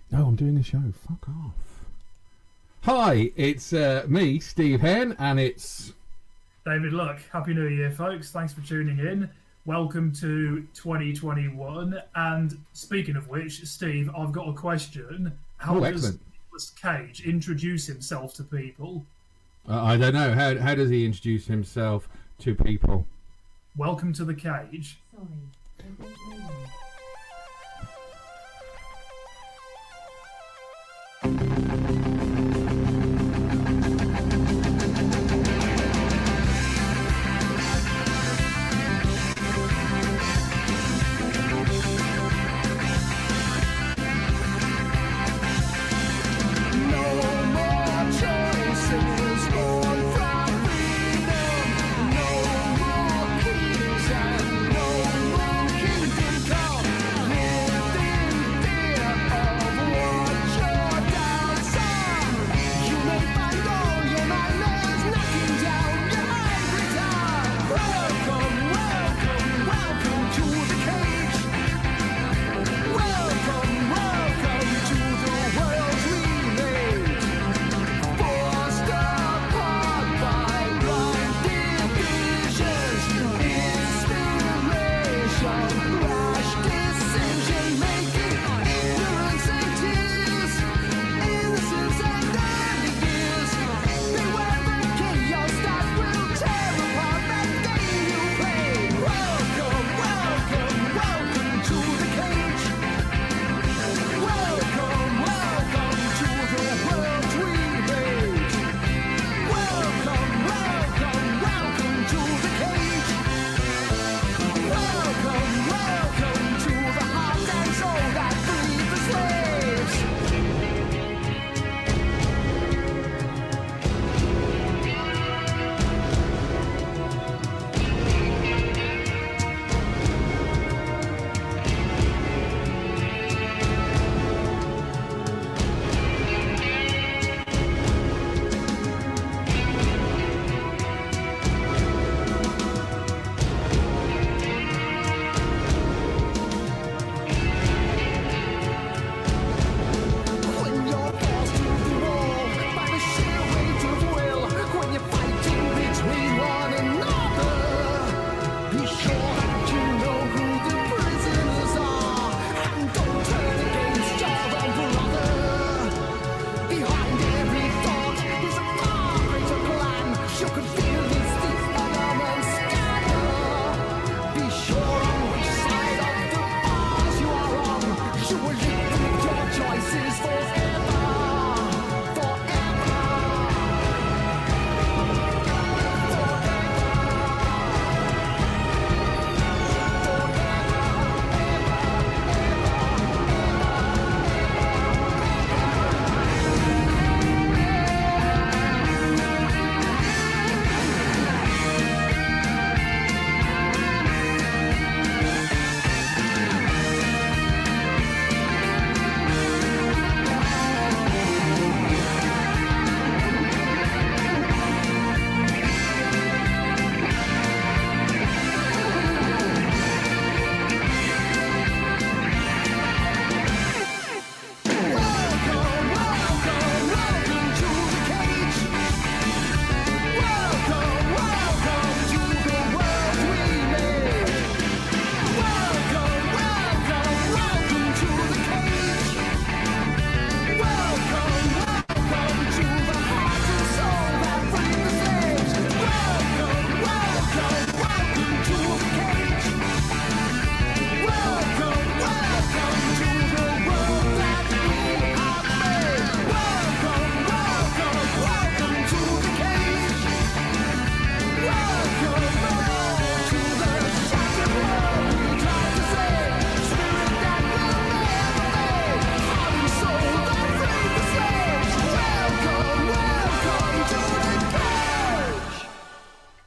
No, I'm doing the show. Fuck off. Hi, it's me, Steve Henn, and it's... David Luck. Happy New Year, folks. Thanks for tuning in. Welcome to 2021. And speaking of which, Steve, I've got a question. How does Nicolas Cage introduce himself to people? I don't know. How does he introduce himself to people? Welcome to the cage. Sorry.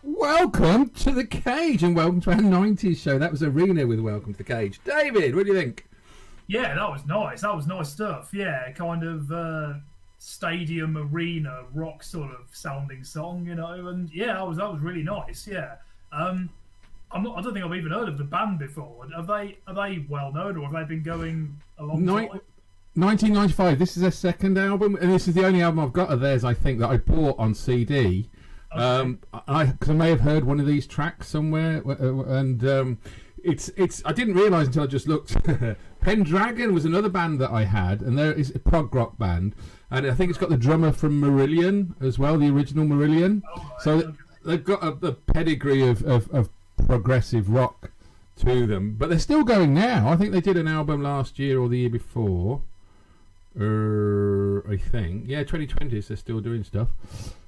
Welcome to the Cage and welcome to our 90's show. That was Arena with Welcome to the Cage. David, what do you think? Yeah, that was nice. That was nice stuff. Yeah, kind of stadium arena rock sort of sounding song, you know. And yeah, that was really nice. Yeah. I don't think I've even heard of the band before. Are they well known, or have they been going a long time? 1995. This is their second album, and this is the only album I've got of theirs, I think, that I bought on CD. Okay. Because I may have heard one of these tracks somewhere, and it's. I didn't realise until I just looked. Pendragon was another band that I had, and there is a prog rock band, and I think it's got the drummer from Marillion as well, the original Marillion. So they've got a pedigree of progressive rock to them, but they're still going now. I think they did an album last year or the year before. I think 2020s. They're still doing stuff.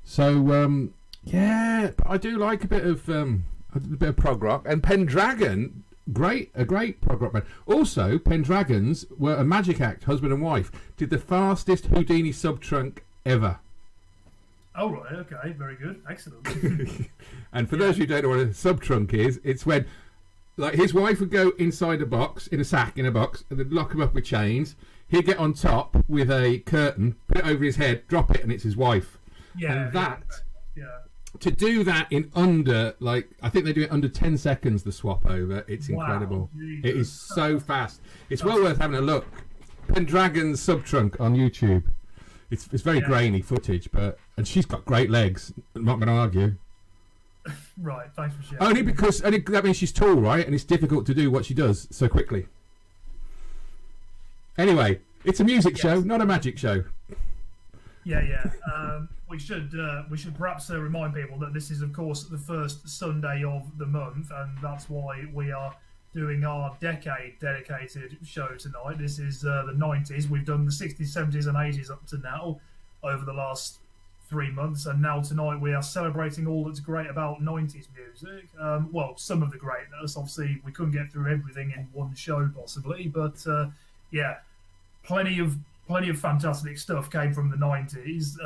So but I do like a bit of prog rock, and Pendragon. A great prog rock band. Also, Pendragons were a magic act, husband and wife. Did the fastest Houdini sub-trunk ever. Oh, right, okay, very good, excellent. And for those who don't know what a sub-trunk is, it's when, like, his wife would go inside a box, in a sack, in a box, and they'd lock him up with chains. He'd get on top with a curtain, put it over his head, drop it, and it's his wife. Yeah, and that... Yeah. To do that in under, like, I think they do it under 10 seconds, the swap over. It's incredible. Wow, it is so fast. It's well worth having a look. Pendragon's Sub-Trunk on YouTube. It's very grainy footage, and she's got great legs. I'm not going to argue. Right, thanks for sharing. Only because that means she's tall, right? And it's difficult to do what she does so quickly. Anyway, it's a music show, not a magic show. Yeah. We should perhaps remind people that this is, of course, the first Sunday of the month, and that's why we are doing our decade dedicated show tonight. This is the 90s. We've done the 60s, 70s, and 80s up to now over the last 3 months, and now tonight we are celebrating all that's great about 90s music. Well, some of the greatness. Obviously, we couldn't get through everything in one show, possibly, but plenty of fantastic stuff came from the 90s.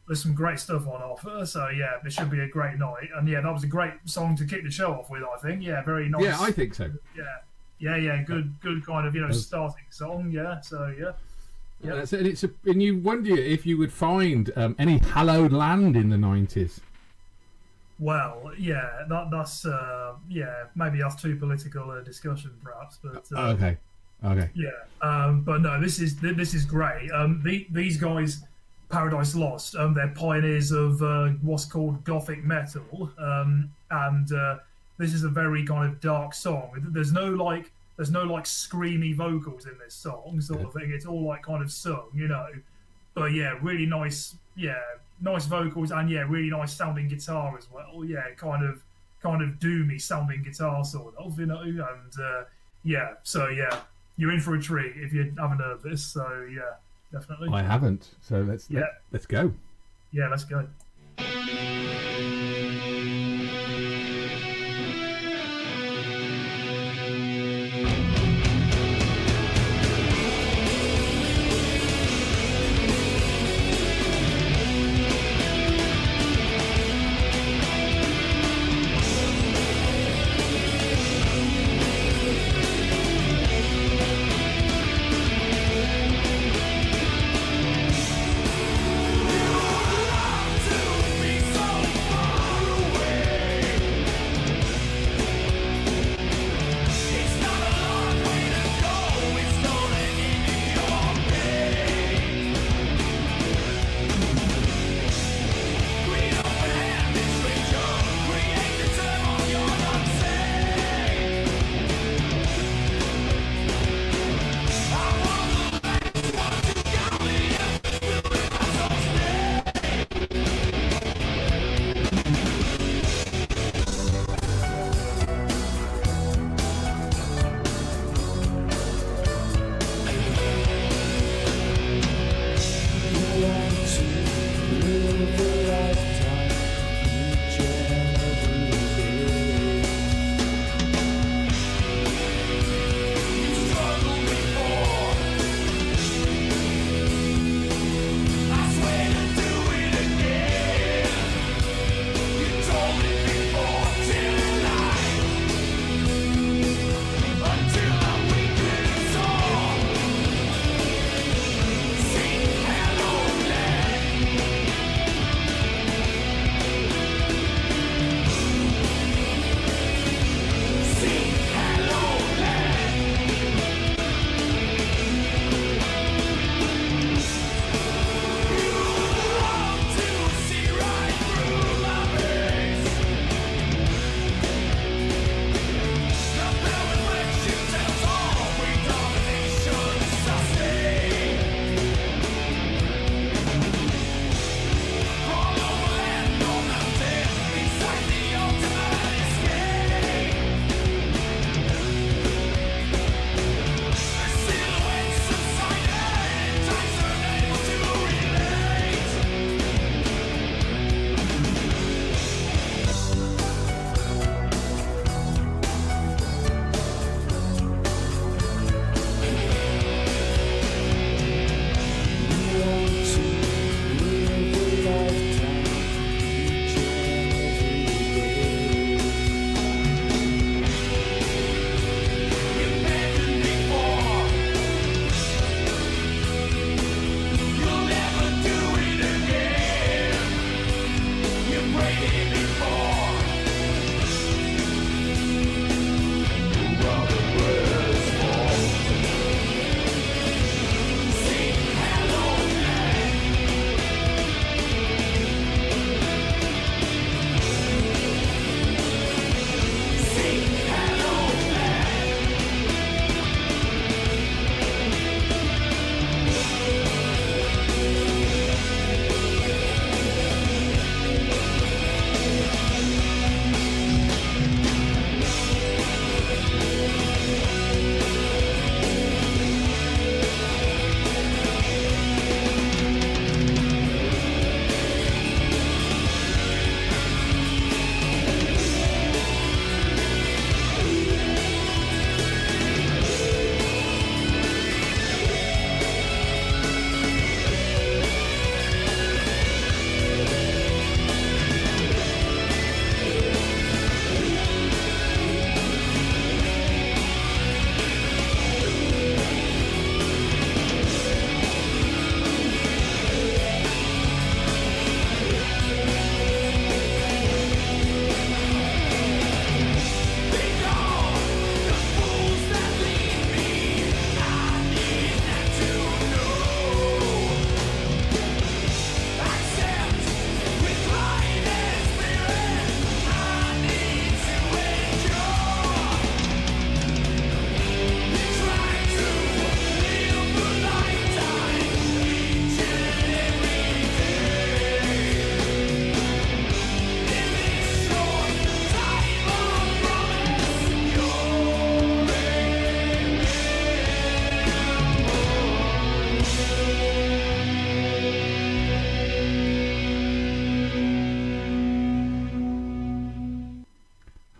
There's some great stuff on offer. So it should be a great night. And that was a great song to kick the show off with, I think. Yeah, very nice. Yeah, I think so. Yeah. Good kind of starting song. Yeah. So yeah. And you wonder if you would find any hallowed land in the 90s. Well, that's maybe that's too political a discussion, perhaps. But okay. Yeah, but no, this is great. These guys, Paradise Lost, they're pioneers of what's called gothic metal, and this is a very kind of dark song. There's no screamy vocals in this song, sort of thing. It's all like kind of sung, But really nice, nice vocals, and really nice sounding guitar as well. Yeah, kind of doomy sounding guitar, sort of, and you're in for a treat if you haven't heard this. So definitely. I haven't. So let's go. Yeah, let's go. To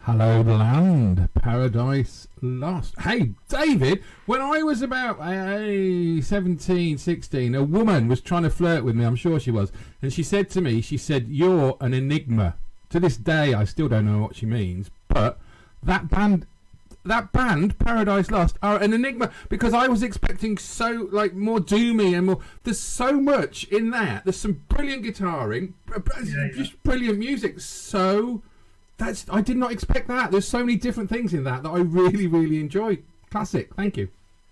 Hallowed Land, Paradise Lost. Hey, David, when I was about 17, 16, a woman was trying to flirt with me, I'm sure she was, and she said to me, you're an enigma. To this day, I still don't know what she means, but that band, Paradise Lost, are an enigma, because I was expecting so, more doomy and more. There's so much in that. There's some brilliant guitaring, just brilliant music. I did not expect that. There's so many different things in that I really, really enjoyed. Classic. Thank you.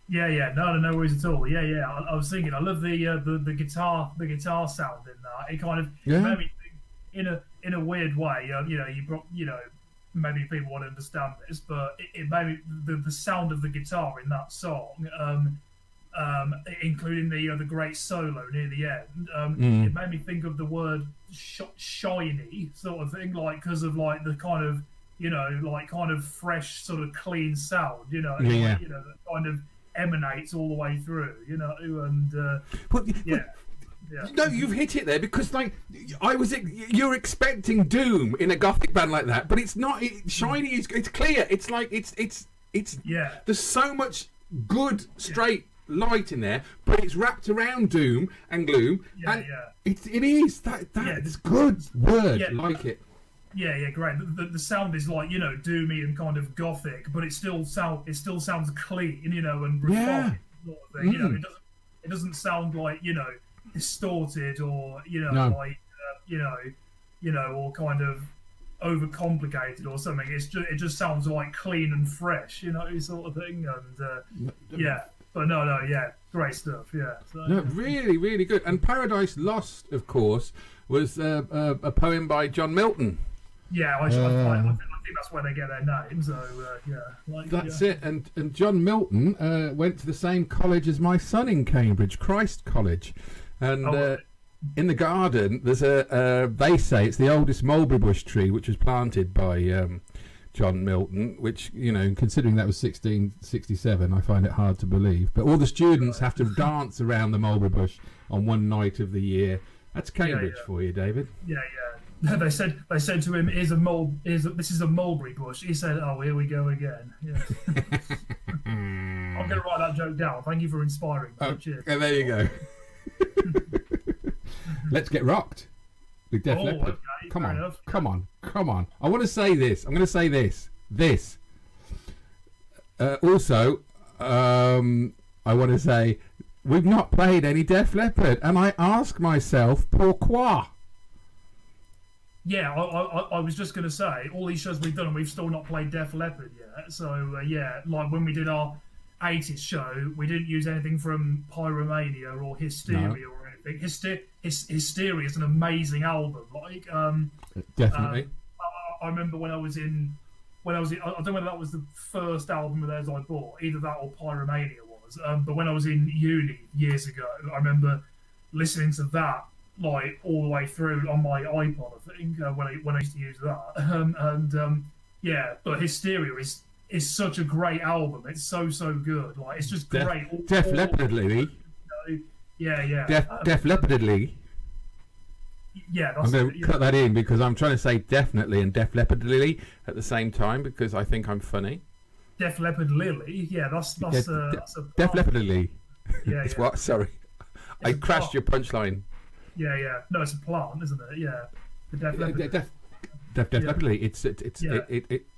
Yeah. No worries at all. Yeah. I was thinking, I love the guitar sound in that. It kind of made me think in a weird way. Maybe people won't understand this, but it made me the sound of the guitar in that song, including the great solo near the end. It made me think of the word shiny sort of thing, because of the kind of kind of fresh sort of clean sound, that kind of emanates all the way through, No, you've hit it there, because you're expecting doom in a gothic band like that, but it's not. Shiny is it's clear. It's there's so much good straight light in there, but it's wrapped around doom and gloom. It is that it's good word. Like it. Yeah, great. The sound is doomy and kind of gothic, but it still sounds clean, and refined. Sort of thing. It doesn't sound distorted or or kind of overcomplicated or something. It just sounds clean and fresh, sort of thing. And but great stuff. Really, really good. And Paradise Lost, of course, was a poem by John Milton. I think that's where they get their name. So that's it. And John Milton went to the same college as my son in Cambridge, Christ College. And in the garden, there's they say it's the oldest mulberry bush tree, which was planted by John Milton, which, considering that was 1667, I find it hard to believe. But all the students have to dance around the mulberry bush on one night of the year. That's Cambridge for you, David. Yeah. They said to him, this is a mulberry bush. He said, "Oh, here we go again." Yeah. I'm going to write that joke down. Thank you for inspiring me. Cheers. And there you go. Let's get rocked with Def Leppard. Okay, come on. I want to say this. I'm going to say this. Also, I want to say we've not played any Def Leppard, and I ask myself, pourquoi? yeah, I was just going to say, all these shows we've done, and we've still not played Def Leppard yet. So, yeah, like when we did our 80s show, we didn't use anything from Pyromania or Hysteria or anything. Hysteria is an amazing album. Like, Definitely. I remember when I was in, I don't know whether that was the first album of theirs I bought, either that or Pyromania was. But when I was in uni years ago, I remember listening to that like all the way through on my iPod, I think, when I used to use that. Yeah, but Hysteria is such a great album. It's so good. Like it's just great. Def Leppardly. Yeah. Def Leppardly. Yeah, I'm going to cut that in because I'm trying to say definitely and Def Leppardly at the same time because I think I'm funny. Def Leppard Lily. Yeah, that's a Def Leppardly. Yeah, It's what? Sorry, I crashed your punchline. Yeah. No, it's a plant, isn't it? Yeah. The Def Leppard. Def Leppardly.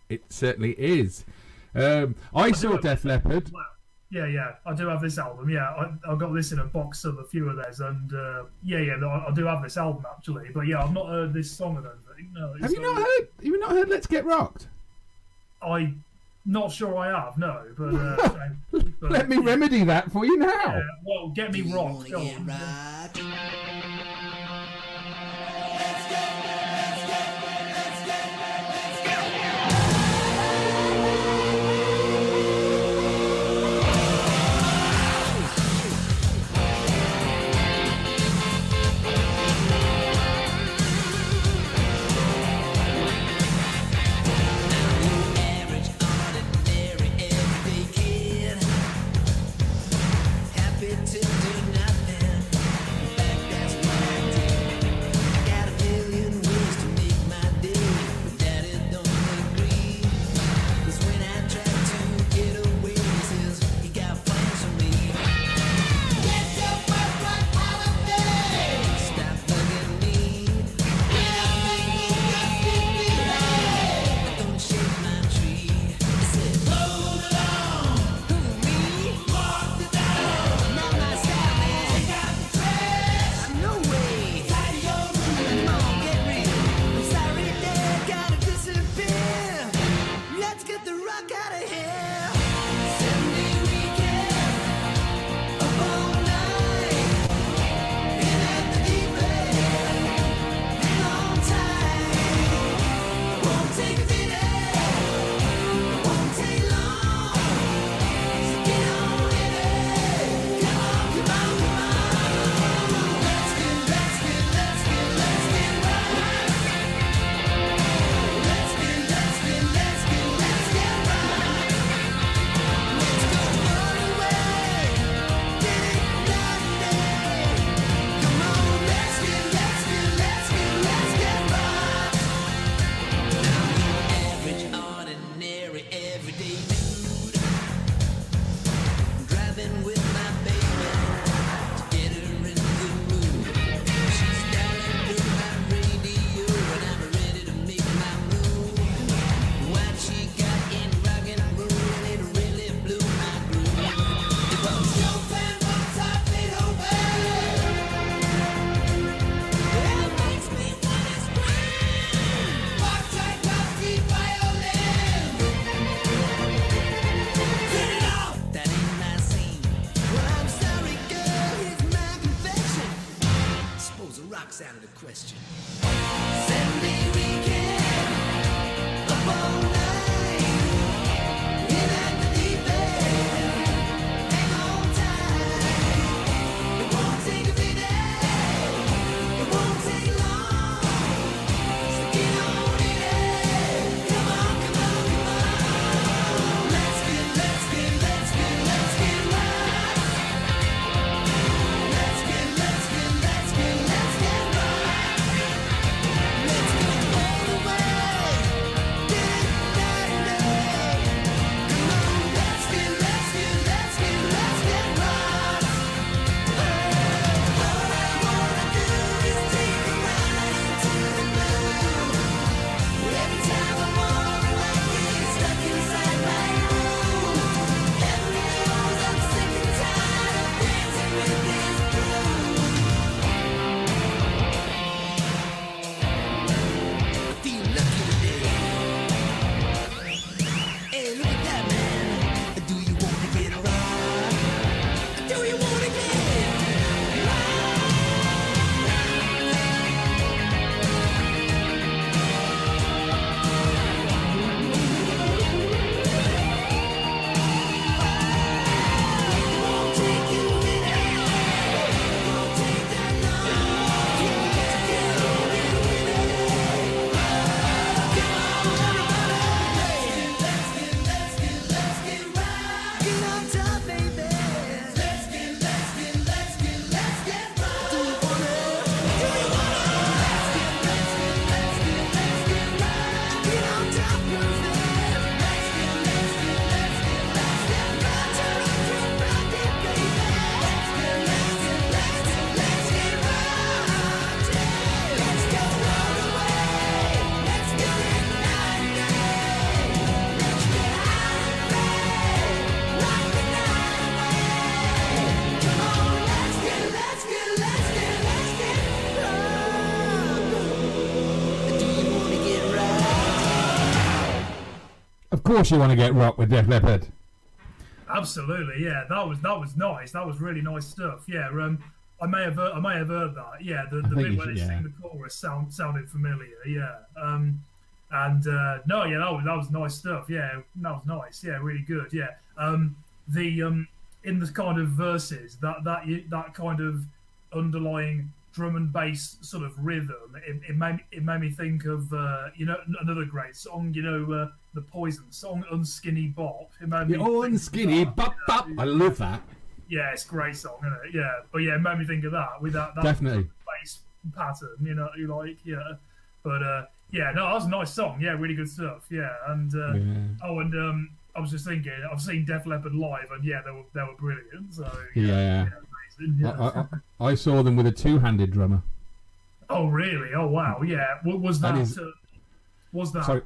It certainly is. I saw Def Leppard. Yeah. I do have this album. Yeah, I got this in a box of a few of theirs, and I do have this album actually. But yeah, I've not heard this song. I don't think. No. Have you not heard Let's Get Rocked? I'm not sure I have. No, but let me remedy that for you now. Yeah, well, get me rocked. Go on. To do nothing. In fact, that's Of course you want to get rock with Def Leppard. Absolutely, yeah. That was nice. That was really nice stuff. Yeah. I may have heard that. Yeah. The bit where they sing the chorus sounded familiar. Yeah. No, yeah, that was nice stuff. Yeah, that was nice. Yeah, really good. Yeah. In the kind of verses, that kind of underlying drum and bass sort of rhythm, it made me think of another great song, the Poison song, Unskinny Bop. It made me Unskinny Bop Bop. I love that. Yeah, it's a great song, isn't it? Yeah, but yeah, it made me think of that with that definitely bass pattern, you like, yeah. But yeah, no, that was a nice song. Yeah, really good stuff. Yeah, and I was just thinking, I've seen Def Leppard live, and yeah, they were brilliant. So yeah. Amazing. Yeah. I saw them with a two-handed drummer. Oh really? Oh wow. Yeah. What was that? Sorry,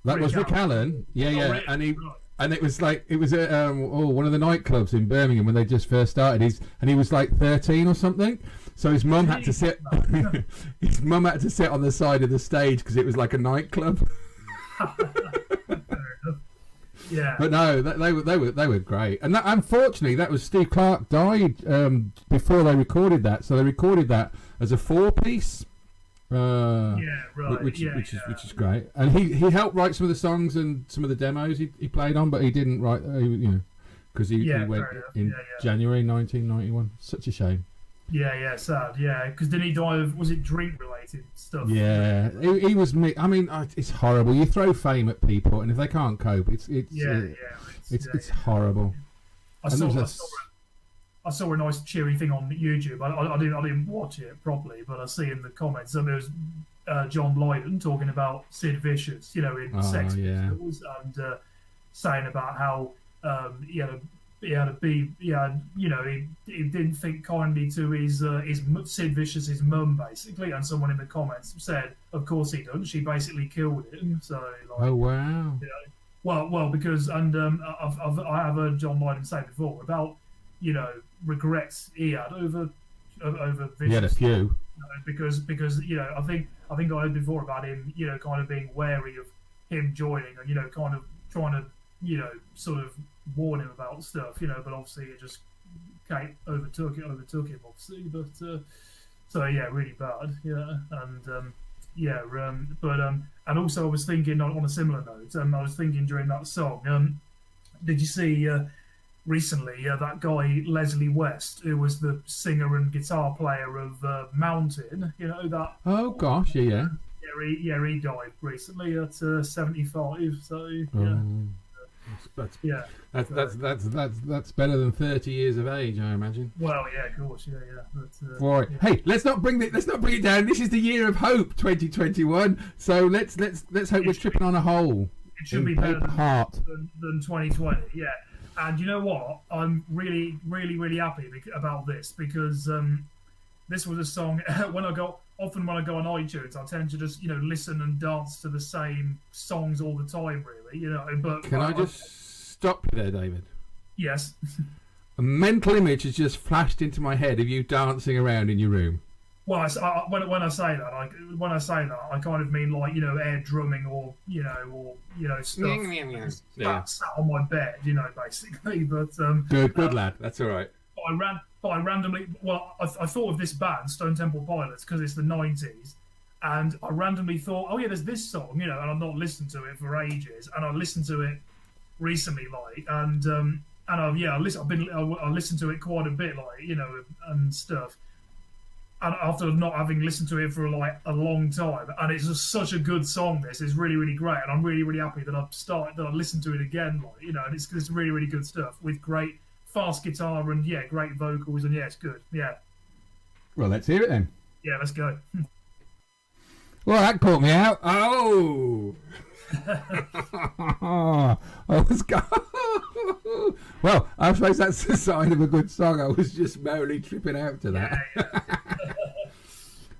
that was Rick Allen. Yeah, Really? And it was at one of the nightclubs in Birmingham when they just first started. He was like 13 or something. So his mum had to sit. His mum had to sit on the side of the stage because it was like a nightclub. Yeah. But no, they were great. And that, unfortunately, that was Steve Clark died before they recorded that. So they recorded that as a 4-piece. Yeah, right. Which is great. And he helped write some of the songs and some of the demos he played on, but he didn't write, because he went in January 1991. Such a shame. Yeah, sad. Yeah, because didn't he die of, was it drink-related stuff? Yeah, he was. I mean, it's horrible. You throw fame at people, and if they can't cope, it's horrible. I saw a nice cheery thing on YouTube. I didn't watch it properly, but I see in the comments there was John Lydon talking about Sid Vicious, in Sex Pistols, and saying about how he didn't think kindly to his Sid Vicious's mum, basically, and someone in the comments said, of course he didn't. She basically killed him. So oh wow. Well, because I have heard John Lydon say before about regrets he had over Vicious. He had a few. Because I think I heard before about him kind of being wary of him joining and kind of trying to sort of warn him about stuff, but obviously it just overtook him, obviously. But so yeah, really bad, yeah, and and also I was thinking on a similar note, I was thinking during that song, did you see recently that guy Leslie West, who was the singer and guitar player of Mountain, that? Oh gosh, yeah. He died recently at 75. So yeah. That's better than 30 years of age, I imagine. Well, yeah, of course, yeah. But, right. Yeah. Hey, let's not bring it down. This is the year of hope, 2021. So let's hope we're tripping on a hole. It should be better than 2020. Yeah. And you know what? I'm really, really, really happy about this because this was a song when I go on iTunes, I tend to just listen and dance to the same songs all the time, really. But can I just stop you there, David? Yes. A mental image has just flashed into my head of you dancing around in your room. Well, when I say that, I kind of mean like air drumming or stuff sat on my bed, basically. But good lad, that's all right. I randomly, I thought of this band, Stone Temple Pilots, because it's the 90s, and I randomly thought, oh yeah, there's this song, and I've not listened to it for ages, and I listened to it recently, I listened to it quite a bit, and stuff. And after not having listened to it for like a long time, and it's just such a good song. This is really, really great, and I'm really, really happy that I listened to it again, and it's really, really good stuff with great fast guitar and great vocals, and it's good. Yeah. Well, let's hear it then. Yeah, let's go. Well, that caught me out. Oh. Well, I suppose that's the sign of a good song. I was just merrily tripping out to that. Yeah.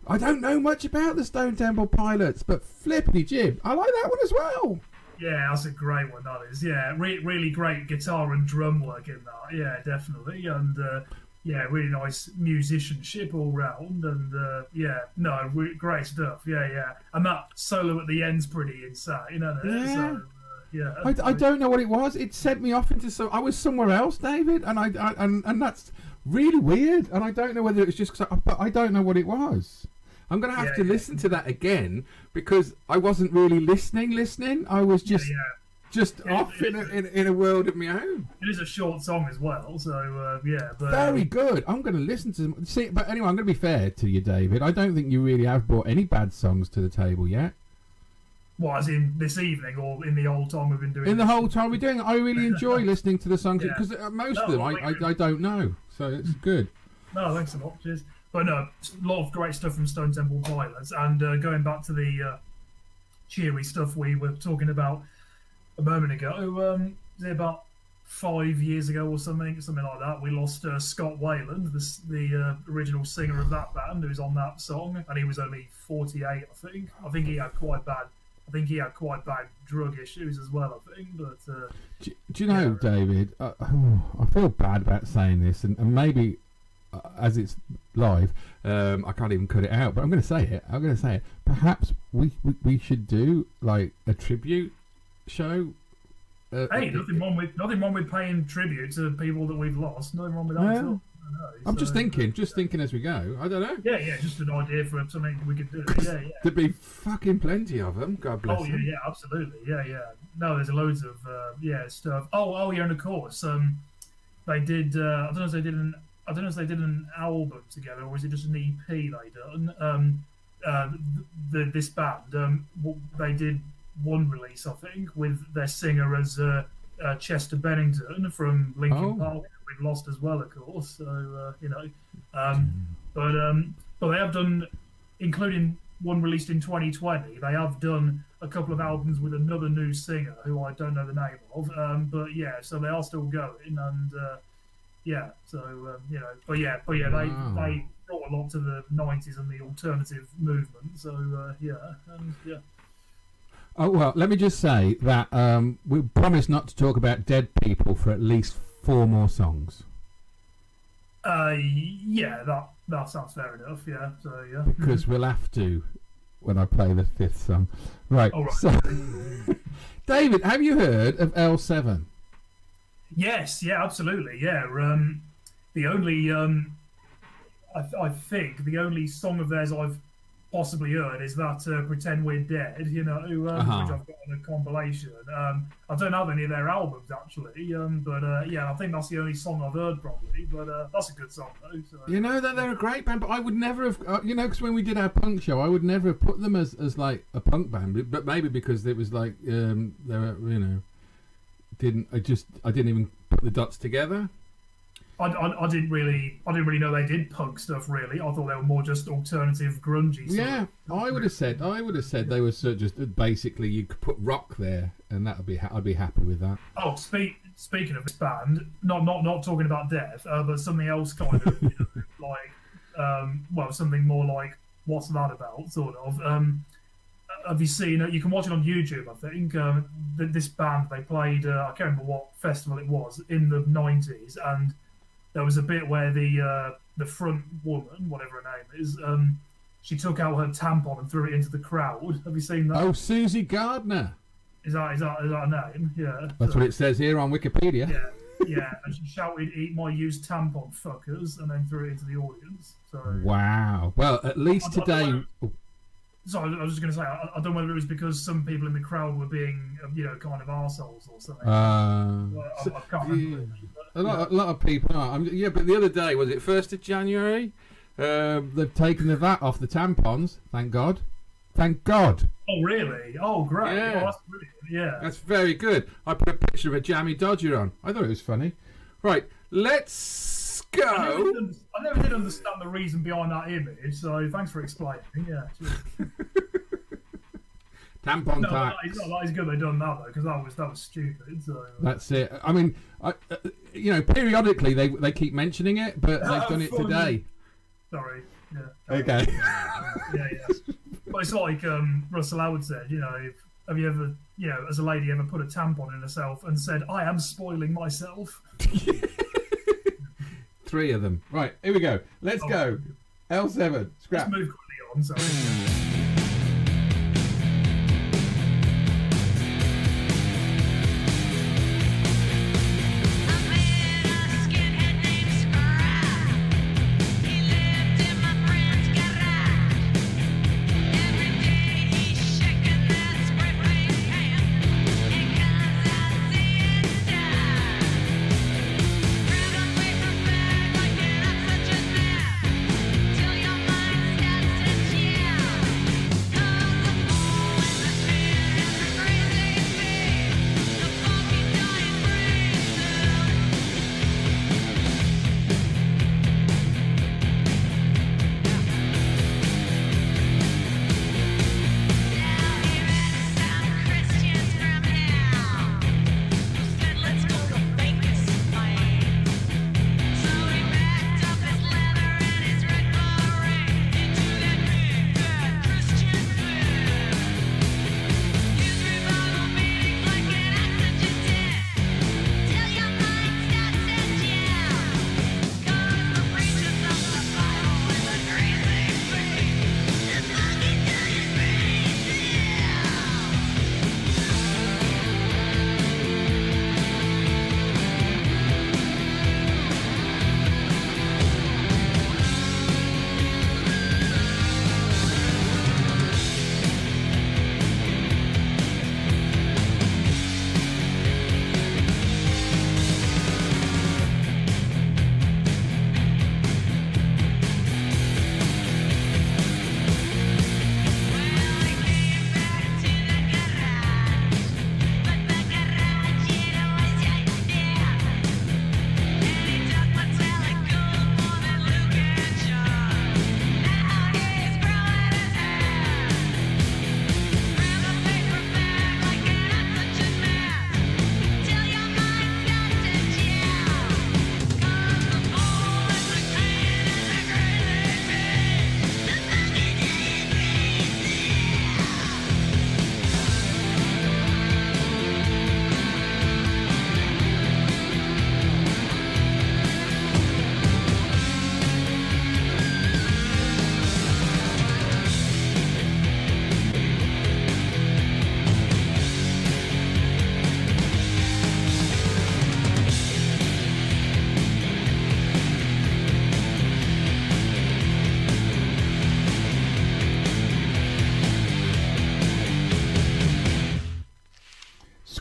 I don't know much about the Stone Temple Pilots, but flippity jib, I like that one as well. Yeah, that's a great one, that is. Yeah, really great guitar and drum work in that. Yeah, definitely. And really nice musicianship all round. And great stuff. Yeah. And that solo at the end's pretty insane, isn't it? Yeah. So, Yeah. I don't know what it was. It sent me off into I was somewhere else, David, and and that's really weird. And I don't know whether it's just but I don't know what it was. I'm going to have to listen to that again because I wasn't really listening. I was just off in a world of my own. It is a short song as well, so But, very good. I'm going to listen to them. See, but anyway, I'm going to be fair to you, David. I don't think you really have brought any bad songs to the table yet. What, as in this evening or in the whole time we've been doing In the whole time we're doing it, I really enjoy listening to the songs because most of them I don't know, so it's good. No, thanks a lot. Cheers. But no, a lot of great stuff from Stone Temple Pilots. And going back to the cheery stuff we were talking about a moment ago, was it about 5 years ago or something like that, we lost Scott Wayland, the original singer of that band, who was on that song, and he was only 48, I think. I think he had quite bad drug issues as well, I think. But do you know, David, I feel bad about saying this, and maybe as it's live, I can't even cut it out, but I'm going to say it. Perhaps we should do like a tribute show. Hey, nothing wrong with paying tribute to people that we've lost. Nothing wrong with that at all. I'm just thinking as we go. I don't know. Yeah, just an idea for something we could do. Yeah. There'd be fucking plenty of them. God bless them. Yeah, absolutely. Yeah. No, there's loads of stuff. Oh, yeah, and of course, they did. I don't know if they did an album together, or was it just an EP they done? This band, they did one release, I think, with their singer as Chester Bennington from Linkin Park. We've lost as well, of course. So but they have done, including one released in 2020. They have done a couple of albums with another new singer who I don't know the name of. So they are still going, and they brought a lot to the 90s and the alternative movement. So Oh, well, let me just say that we promised not to talk about dead people for at least 4 more songs. That sounds fair enough, Because we'll have to when I play the 5th song. Right. All right. So, David, have you heard of L7? Yes, absolutely, the only, I think the only song of theirs I've possibly heard is that Pretend We're Dead, which I've got on a compilation. I don't have any of their albums actually, I think that's the only song I've heard probably, but that's a good song though. So. You know that they're a great band, but I would never have, because when we did our punk show, I would never have put them as like a punk band, but maybe because it was like, they were, I didn't even put the dots together. I didn't really know they did punk stuff. Really, I thought they were more just alternative, grungy stuff. Yeah, I would have said they were sort of just basically you could put rock there, and I'd be happy with that. Oh, speaking of this band, not talking about death, but something else kind of like something more like what's that about, sort of. Have you seen? You can watch it on YouTube. I think this band they played. I can't remember what festival it was in the 90s, and there was a bit where the front woman, whatever her name is, she took out her tampon and threw it into the crowd. Have you seen that? Oh, Susie Gardner. Is that her name? Yeah. That's what it says here on Wikipedia. Yeah. And she shouted, "Eat my used tampon, fuckers," and then threw it into the audience. So. Wow. Well, at least today. Sorry, I was just going to say, I don't know whether it was because some people in the crowd were being, kind of arseholes or something. I can't remember. A lot of people are. But the other day, was it 1st of January? They've taken the VAT off the tampons. Thank God. Thank God. Oh, really? Oh, great. Yeah. Oh, that's brilliant. Yeah. That's very good. I put a picture of a jammy Dodger on. I thought it was funny. Right, let's go. I never did understand the reason behind that image, so thanks for explaining. Yeah. Tampon tax. That is good they've done that though, because that was stupid. So. That's it. I mean, periodically they keep mentioning it, but they've done it today. Sorry. Yeah. Okay. Yeah. But it's like Russell Howard said. Have you ever, as a lady, ever put a tampon in herself and said, "I am spoiling myself"? 3 of them. Right, here we go. Let's go. L7. Scrap. Let's move quickly on. So.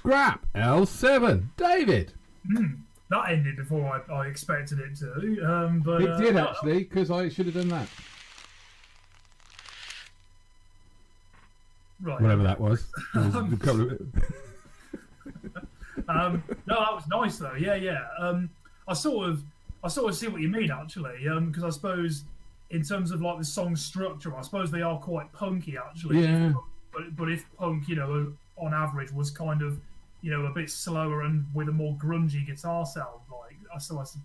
Scrap L7. David. That ended before I expected it to. But It did actually, because I should have done that. Right. Whatever that was. No, that was nice though. Yeah. I sort of see what you mean actually. Because I suppose in terms of like the song structure, I suppose they are quite punky actually. Yeah. But if punk, on average was kind of, a bit slower and with a more grungy guitar sound, like I suppose.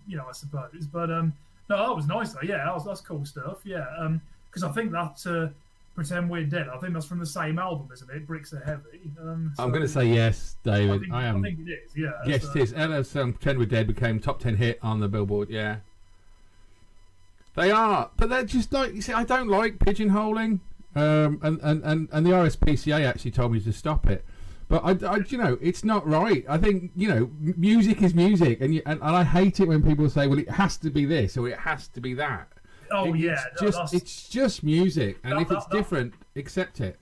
But no, that was nice though. Yeah, that's cool stuff. Yeah. Because I think that. Pretend We're Dead. I think that's from the same album, isn't it? Bricks Are Heavy. I'm going to say yes, David. I am. I think it is. Yeah. Yes, it is. LS Pretend We're Dead became top 10 hit on the Billboard. Yeah. They are, but they're just like you see. I don't like pigeonholing, and the RSPCA actually told me to stop it. But I it's not right. I think music is music, and I hate it when people say, well, it has to be this or it has to be that. Oh it's just music, and if it's different, accept it.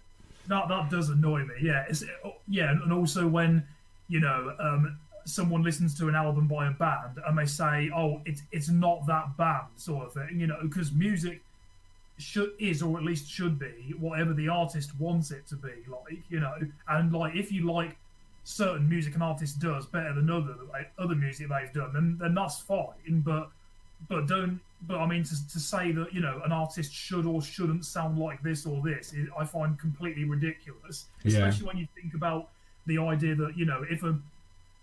That does annoy me. Yeah, and also when someone listens to an album by a band and they say, "Oh, it's not that band," sort of thing. Because music is or at least should be whatever the artist wants it to be. And like if you like certain music an artist does better than other music they've done, then that's fine. But I mean, to say that an artist should or shouldn't sound like this or this, I find completely ridiculous. Especially when you think about the idea that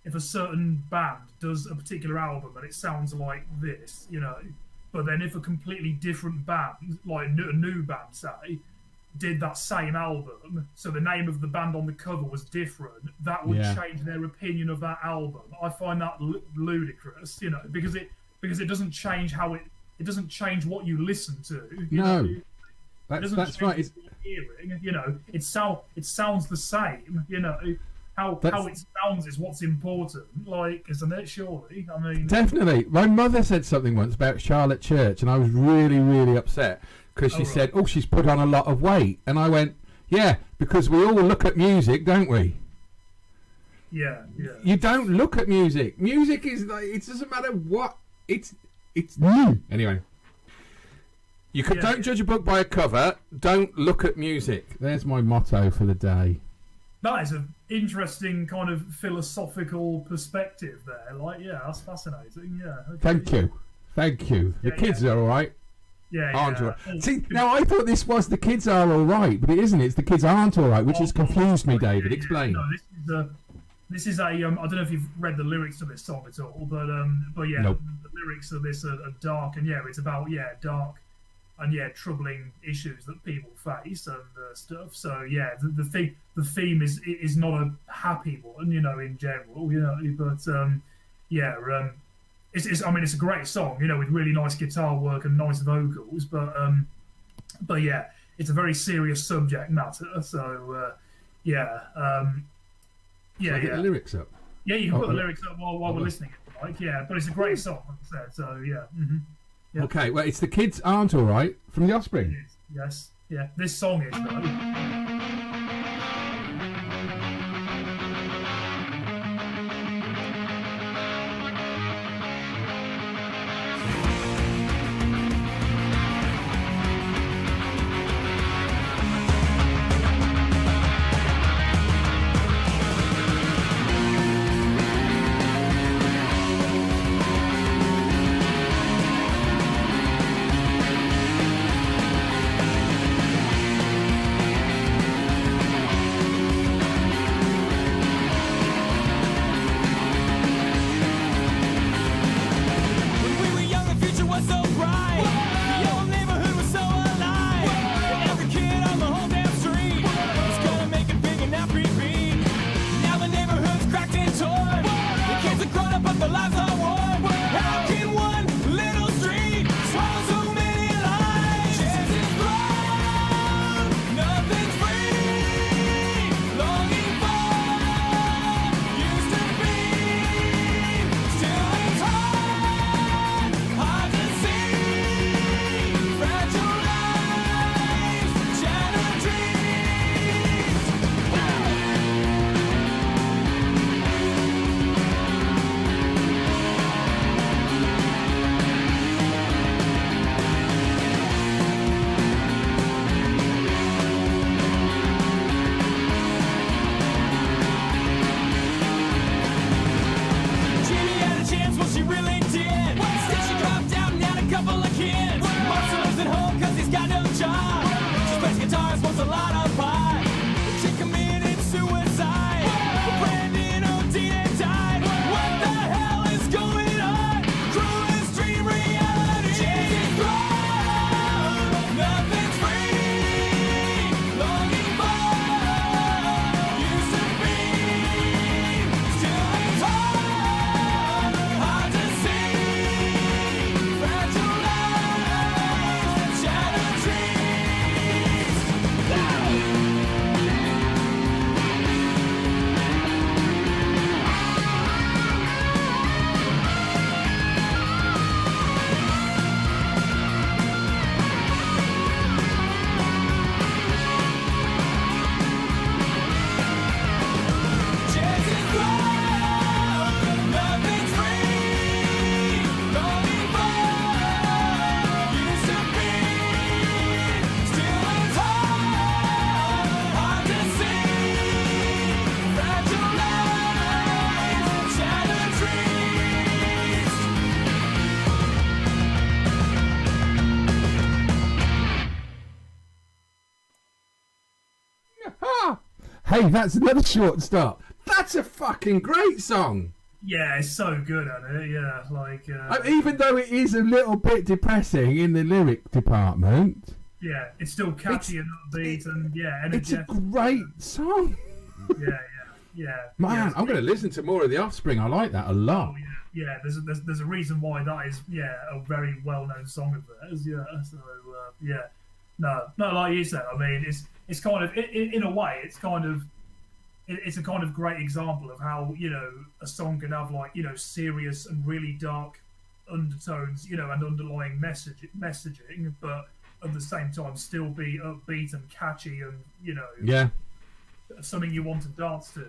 if a certain band does a particular album and it sounds like this, but then if a completely different band, like a new band, say, did that same album, so the name of the band on the cover was different, that would change their opinion of that album. I find that ludicrous, because it doesn't change it doesn't change what you listen to. No, that's right. Hearing, it sounds the same. How it sounds is what's important. Like, isn't it? Surely, I mean. Definitely. My mother said something once about Charlotte Church, and I was really, really upset because she said, "Oh, she's put on a lot of weight," and I went, "Yeah, because we all look at music, don't we?" Yeah. You don't look at music. Music is like, it doesn't matter what it's new. Anyway, don't judge a book by a cover. Don't look at music. There's my motto for the day. That is an interesting kind of philosophical perspective there. Like, that's fascinating. Yeah. Okay. Thank you. The kids are all right. Aren't all right. See, now I thought this was the kids are all right, but it isn't. It's the kids aren't all right, which has confused me, David. Explain. No, this is a I don't know if you've read the lyrics to this song at all, but nope. The lyrics of this are dark, and it's about dark and troubling issues that people face and stuff. So the theme is not a happy one, in general, but it's a great song, with really nice guitar work and nice vocals, but it's a very serious subject matter. So Get the lyrics up. Yeah, you can put the lyrics up while we're listening. But it's a great song, like I said. So Mm-hmm. Yep. Okay, well, it's The Kids Aren't All Right from The Offspring. It is. Yes. Yeah. This song is though. Dave, that's another short stop. That's a fucking great song. Yeah, it's so good at it. Yeah, like even though it is a little bit depressing in the lyric department. Yeah, it's still catchy and upbeat and energetic. It's a great song. Yeah. Man, I'm going to listen to more of The Offspring. I like that a lot. Oh yeah. There's a reason why that is a very well known song of theirs. Yeah. So no, like you said. I mean, it's kind of in a way, it's kind of. It's a kind of great example of how, a song can have like, serious and really dark undertones, and underlying messaging, but at the same time still be upbeat and catchy and, something you want to dance to,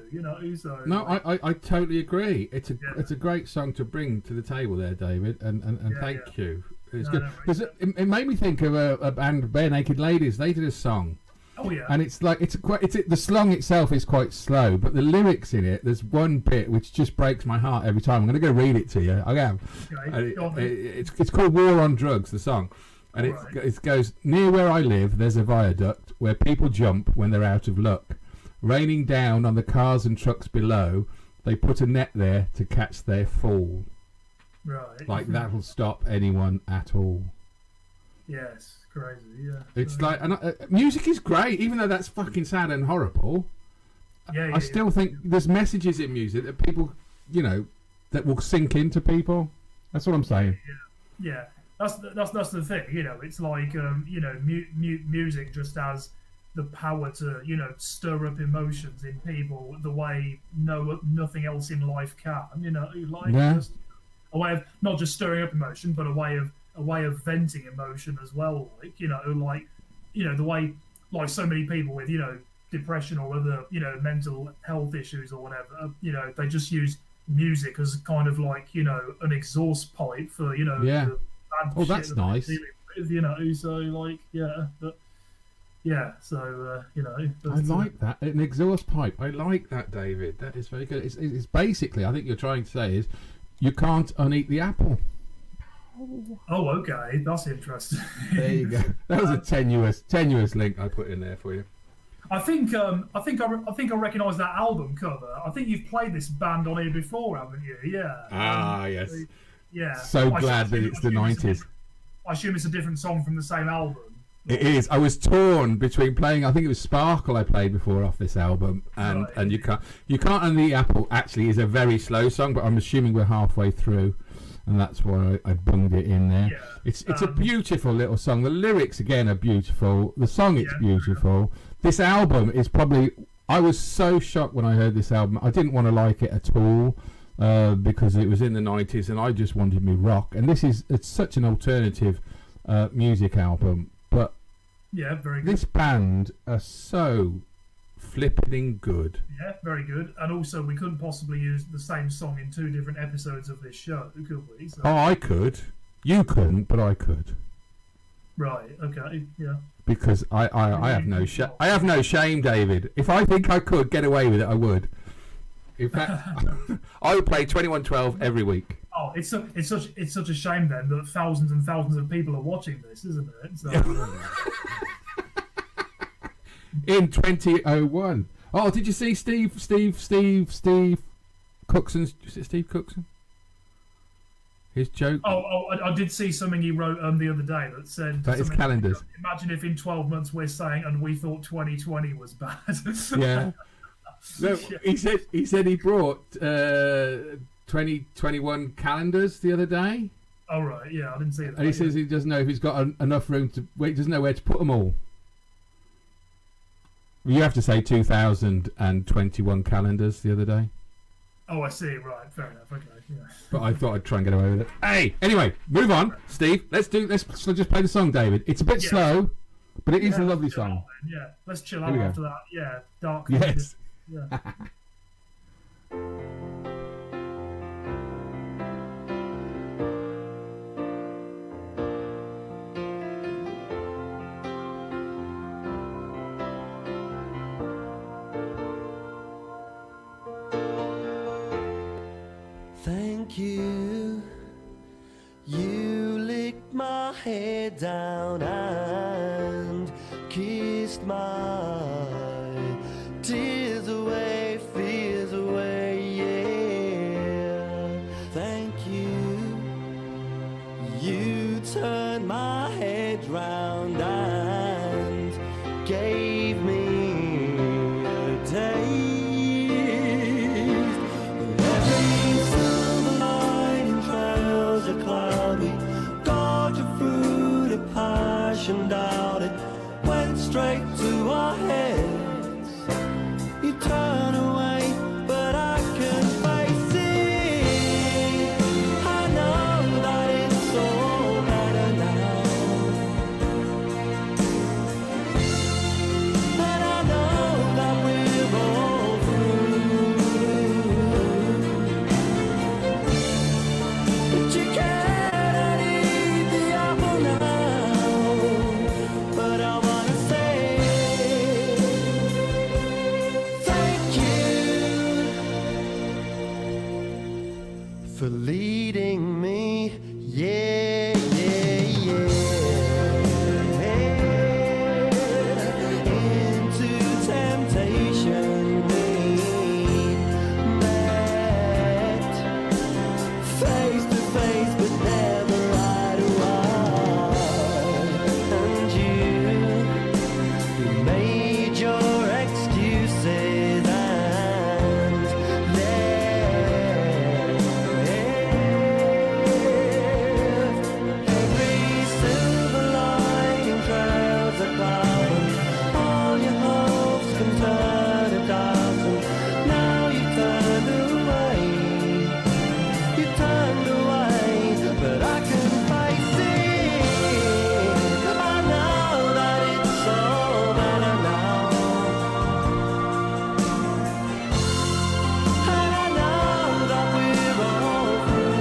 So, no, I totally agree. It's a great song to bring to the table there, David, and thank you. It's good. Because it made me think of a band, Bare Naked Ladies. They did a song. Oh yeah, and it's like the song itself is quite slow, but the lyrics in it, there's one bit which just breaks my heart every time. I'm going to go read it to you. I am. Okay, it's called "War on Drugs," the song, and it goes, near where I live, there's a viaduct where people jump when they're out of luck. Raining down on the cars and trucks below, they put a net there to catch their fall. Right. Like that'll stop anyone at all. Yes. Crazy, yeah. It's like, and music is great, even though that's fucking sad and horrible. I still think there's messages in music that people, that will sink into people. That's what I'm saying. Yeah. That's the thing. It's like music just has the power to stir up emotions in people the way nothing else in life can. Just a way of not just stirring up emotion, but a way of venting emotion as well, the way like so many people with depression or other mental health issues or whatever, they just use music as kind of like an exhaust pipe for the bad shit that's that nice. they're dealing with, so like I like that, an exhaust pipe. I like that, David. That is very good. It's basically, I think you're trying to say is you can't uneat the apple. Oh, okay, that's interesting. There you go. That was a tenuous link I put in there for you. I think I recognise that album cover. I think you've played this band on here before, haven't you? Yeah. Yes. Yeah. So glad that it's the 90's. I assume it's a different song from the same album. It is. I was torn between playing. I think it was Sparkle I played before off this album, and you can't uneat the apple. Actually, is a very slow song, but I'm assuming we're halfway through. And that's why I bunged it in there. Yeah. It's a beautiful little song. The lyrics again are beautiful. The song it's beautiful. This album is probably. I was so shocked when I heard this album. I didn't want to like it at all because it was in the 90's and I just wanted me rock. And it's such an alternative music album. But very good. This band are so flipping good. Yeah, very good. And also, we couldn't possibly use the same song in two different episodes of this show, could we? So... Oh, I could. You couldn't, but I could. Right. Okay. Yeah. Because I have no I have no shame, David. If I think I could get away with it, I would. In fact, I would play 2112 every week. Oh, it's such a shame then that thousands and thousands of people are watching this, isn't it? So... In 2001. Oh, did you see Steve Cookson's? Is it Steve Cookson? His joke. I did see something he wrote the other day that said about his calendars. Imagine if in 12 months we're saying and we thought 2020 was bad. Yeah. No, he said he brought 2021 calendars the other day. Oh right, yeah, I didn't see that. And he says he doesn't know if he's got enough room to. He doesn't know where to put them all. You have to say 2021 calendars the other day. Oh, I see. Right, fair enough. Okay, yeah. But I thought I'd try and get away with it. Hey, anyway, move on, Steve. Let's just play the song, David. It's a bit slow, but it is a lovely song. Yeah, let's chill out after that. Yeah, dark. Yes. Yeah. Thank you. You licked my head down and kissed my tears for leading me, yeah, yeah, yeah, into temptation. We met face to face, but never eye to eye. And you made your excuses and left. Every silver lining clouds a cloud. All your hopes can turn to doubt. Now you turned away. You turned away, but I can face it. I know that it's all better now. And I know that we're all through.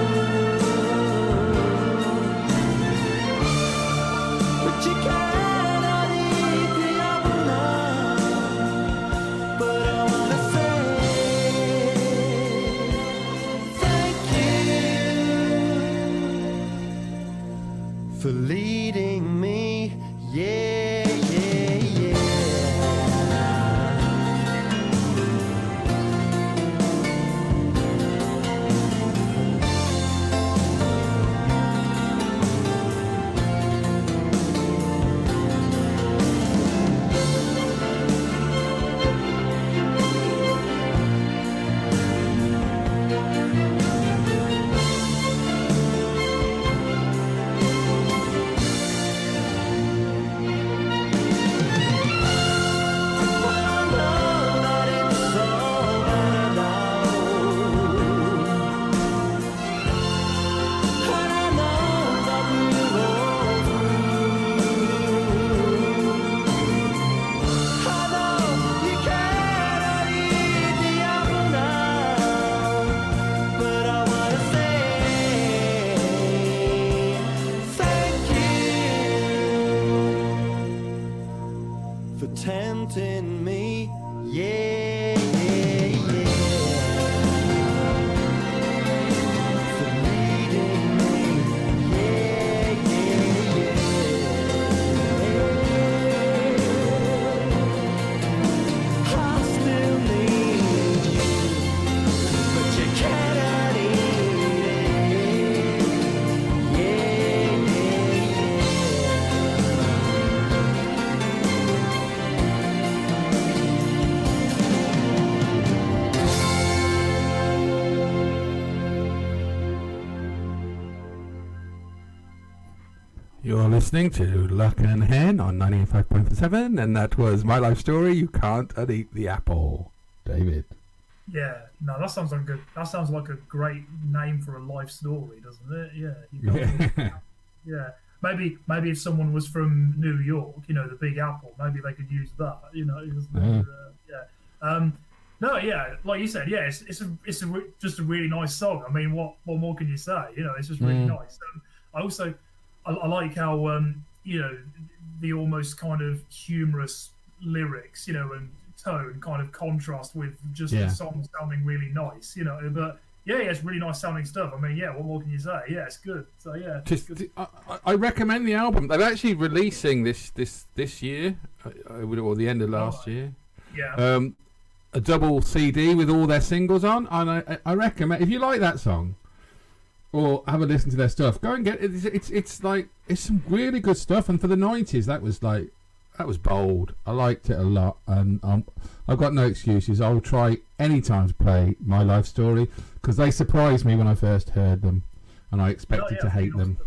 But you cannot eat the apple now. But I wanna say thank you for leading me, yeah, yeah, yeah. For tempting me, yeah, yeah, yeah. For leading me, yeah, yeah, yeah. I still need you, but you cannot eat it, yeah, yeah, yeah. You're listening to Luck N Henn on 95.7, and that was My Life Story, You Can't Uneat the Apple. David. Yeah, no, that sounds like a great name for a life story, doesn't it? Yeah, yeah. Maybe if someone was from New York, the Big Apple, maybe they could use that. No, yeah, like you said, yeah, it's just a really nice song. I mean, what more can you say? It's just really nice. I like how the almost kind of humorous lyrics, and tone kind of contrast with just the song sounding really nice, But yeah, it's really nice sounding stuff. I mean, yeah, what more can you say? Yeah, it's good. So yeah, I recommend the album. They're actually releasing this year, or the end of last year. Yeah. A double CD with all their singles on, and I recommend, if you like that song or have a listen to their stuff, go and get it. It's some really good stuff, and for the 90s that was bold. I liked it a lot, and I've got no excuses. I'll try any time to play My Life Story, because they surprised me when I first heard them, and I expected to hate them.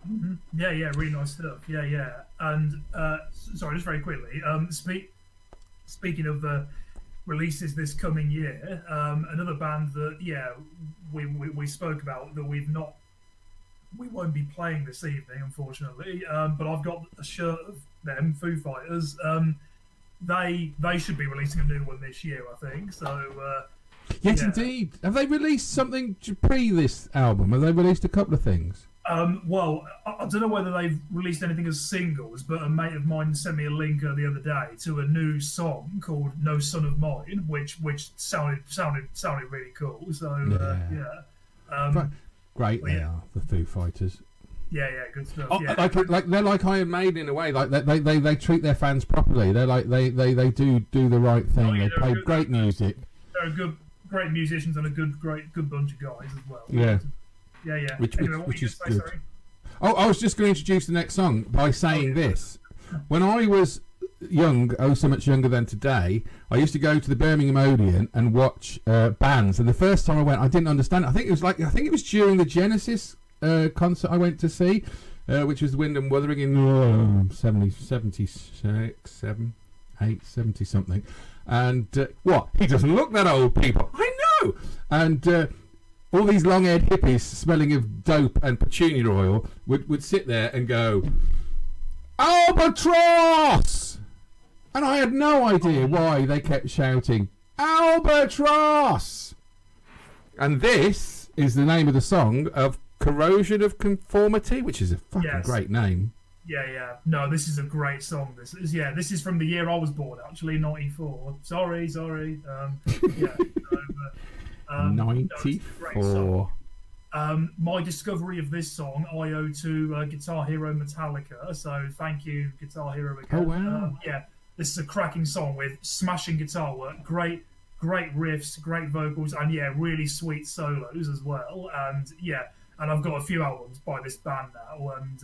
Mm-hmm. Yeah, really nice stuff. Yeah, and sorry, just very quickly. Speaking of releases this coming year, another band that we spoke about that we won't be playing this evening, unfortunately. But I've got a shirt of them, Foo Fighters. They should be releasing a new one this year, I think. So yes, indeed. Have they released something pre this album? Have they released a couple of things? Well, I don't know whether they've released anything as singles, but a mate of mine sent me a link the other day to a new song called "No Son of Mine," which sounded really cool. So yeah. Great they are, the Foo Fighters. Yeah, good stuff. Oh, like they're like Iron Maiden in a way. Like they treat their fans properly. They're like they do the right thing. They play great music. They're great musicians and a good bunch of guys as well. Yeah. Which is good. Sorry? Oh, I was just going to introduce the next song by saying this. When I was young, so much younger than today, I used to go to the Birmingham Odeon and watch bands. And the first time I went, I didn't understand it. I think it was during the Genesis concert I went to see, which was Wyndham Wuthering in 76, 7, 8, 70 something. And what? He doesn't look that old, people. I know. And all these long-haired hippies smelling of dope and petunia oil would sit there and go, Albatross! And I had no idea why they kept shouting, Albatross! And this is the name of the song of Corrosion of Conformity, which is a fucking great name. Yeah. No, this is a great song. This is from the year I was born, actually, 94. Sorry. 94. My discovery of this song I owe to Guitar Hero Metallica, so thank you, Guitar Hero again. Oh, wow. This is a cracking song with smashing guitar work, great riffs, great vocals, and really sweet solos as well. And I've got a few albums by this band now, and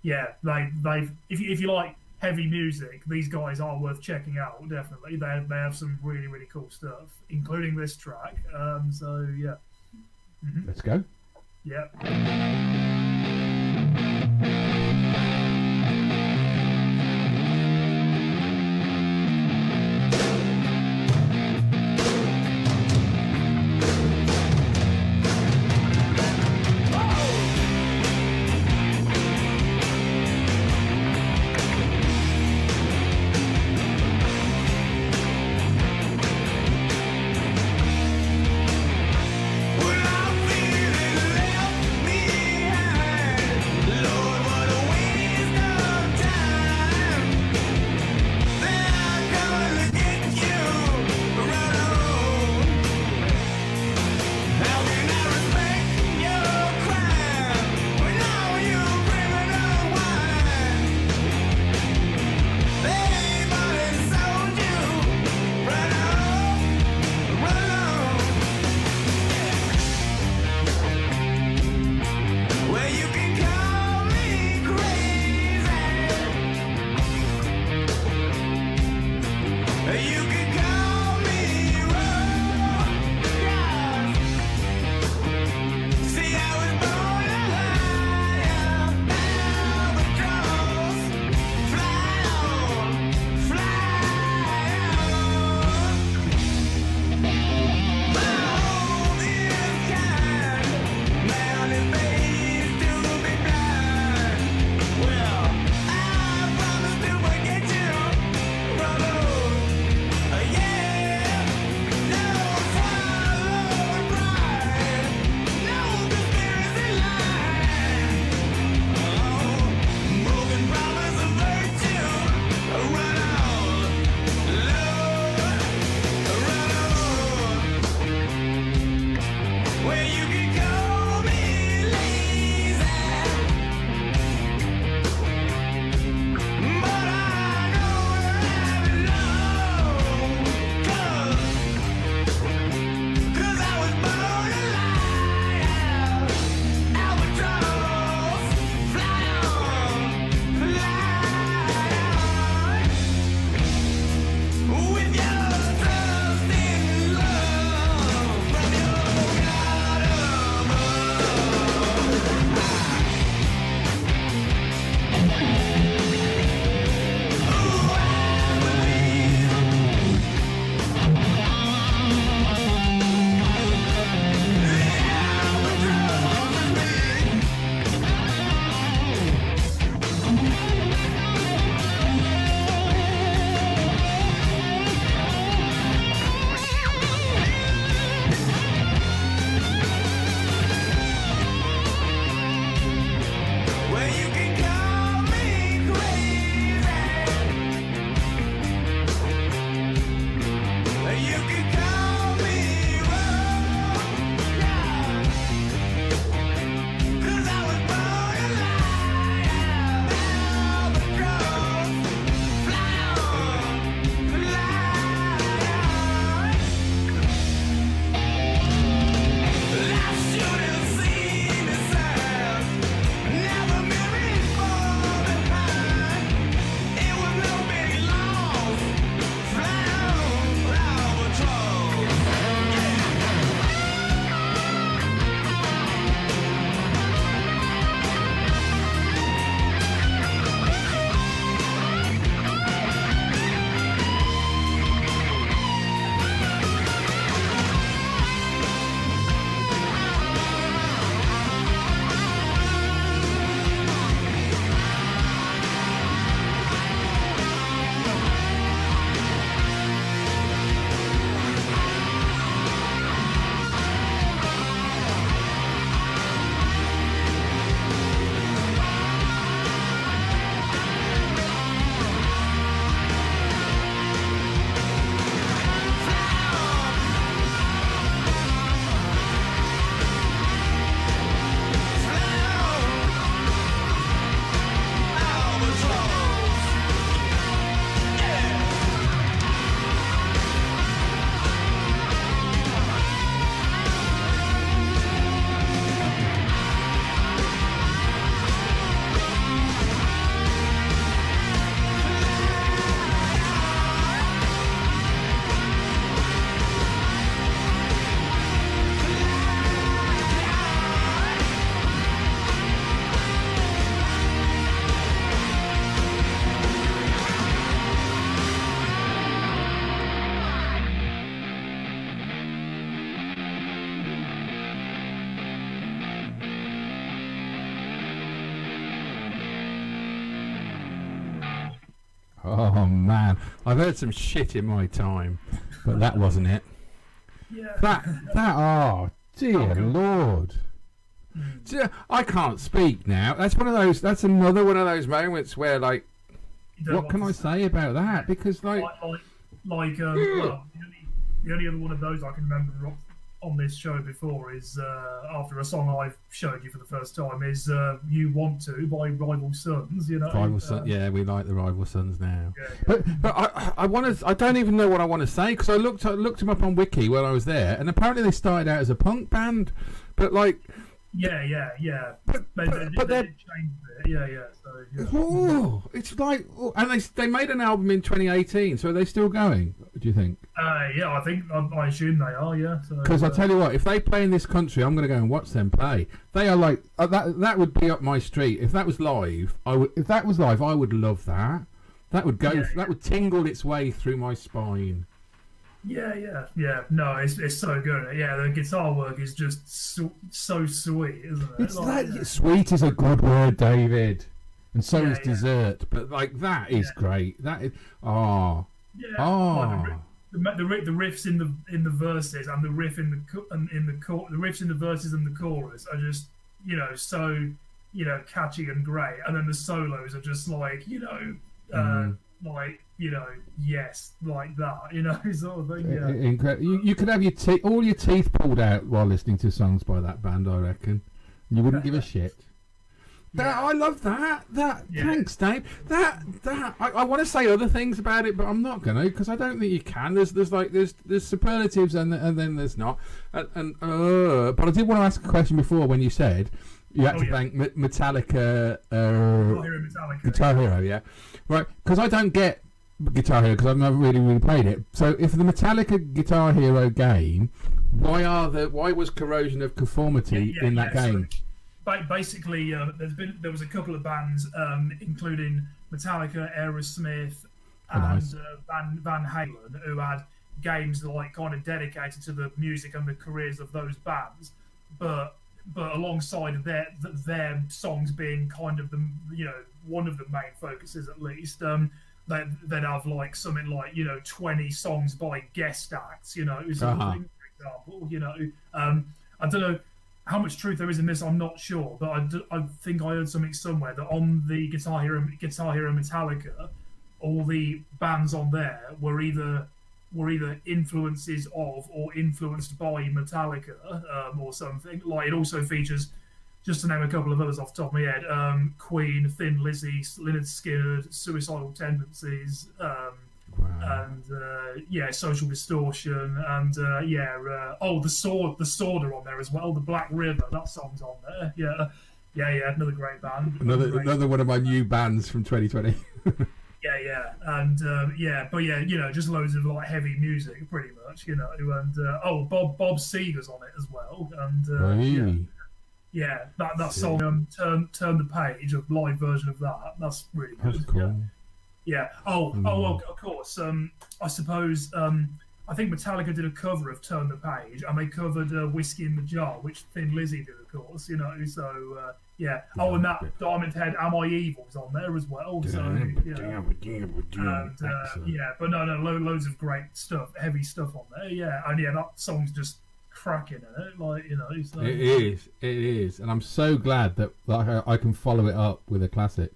they if you like heavy music, these guys are worth checking out. Definitely, they have some really cool stuff, including this track. Let's go. Yeah. Well, I'm feeling left me Oh man, I've heard some shit in my time, but that wasn't it. Yeah. Oh dear Lord. I can't speak now. That's one of those. That's another one of those moments where, like, what can I say about that? Because, like, well, the only other one of those I can remember on this show before is after a song I've showed you for the first time is "You Want To" by Rival Sons. You know, Rival Sons. Yeah, we like the Rival Sons now. Yeah. But I want to. I don't even know what I want to say because I looked them up on Wiki when I was there, and apparently they started out as a punk band, but like. Yeah. But they changed it. Yeah. So, yeah. Oh, it's like, and they made an album in 2018. So are they still going? Do you think? Yeah, I assume they are. Yeah. Because I tell you what, if they play in this country, I'm going to go and watch them play. They are like that would be up my street. If that was live, I would. If that was live, I would love that. That would go. That would tingle its way through my spine. Yeah. No, it's so good. Yeah, the guitar work is just so sweet, isn't it? It's sweet is a good word, David, and so is dessert. But like that is great. That is the riffs in the verses and the riff in the riffs in the verses and the chorus are just so catchy and great, and then the solos are just like yes, like that, sort of thing. Yeah. Incredible. You could have all your teeth pulled out while listening to songs by that band, I reckon. You wouldn't give a shit. I love that. Thanks, Dave. I want to say other things about it, but I'm not going to because I don't think you can. There's superlatives and then there's not. But I did want to ask a question before when you said you had to thank Metallica. Guitar Hero, yeah. Right, because I don't get Guitar Hero because I've never really played it. So if the Metallica Guitar Hero game, why was Corrosion of Conformity in that game? So basically, there was a couple of bands, including Metallica, Aerosmith, and Van Halen, who had games like kind of dedicated to the music and the careers of those bands, but alongside their songs being kind of the one of the main focuses at least, they'd have like something like 20 songs by guest acts, sort of thing, for example. I don't know how much truth there is in this. I'm not sure, but I think I heard something somewhere that on the Guitar Hero Metallica, all the bands on there were either influences of or influenced by Metallica, or something. Like it also features, just to name a couple of others off the top of my head, Queen, Thin Lizzy, Lynyrd Skynyrd, Suicidal Tendencies, and Social Distortion, and the Sword are on there as well. The Black River, that song's on there. Yeah, another great band. Another one of my new bands from 2020. And just loads of like heavy music, pretty much, and Bob Seger's on it as well, and that song, Turn the Page, a live version of that's really good. That's cool. Yeah. Of course. I suppose. I think Metallica did a cover of Turn the Page, and they covered Whiskey in the Jar, which Thin Lizzy did, of course. So yeah. Oh, and that Diamond Head, Am I Evil is on there as well. So but no, loads of great stuff, heavy stuff on there. Yeah, and that song's just cracking in it, So. It is, and I'm so glad that I can follow it up with a classic.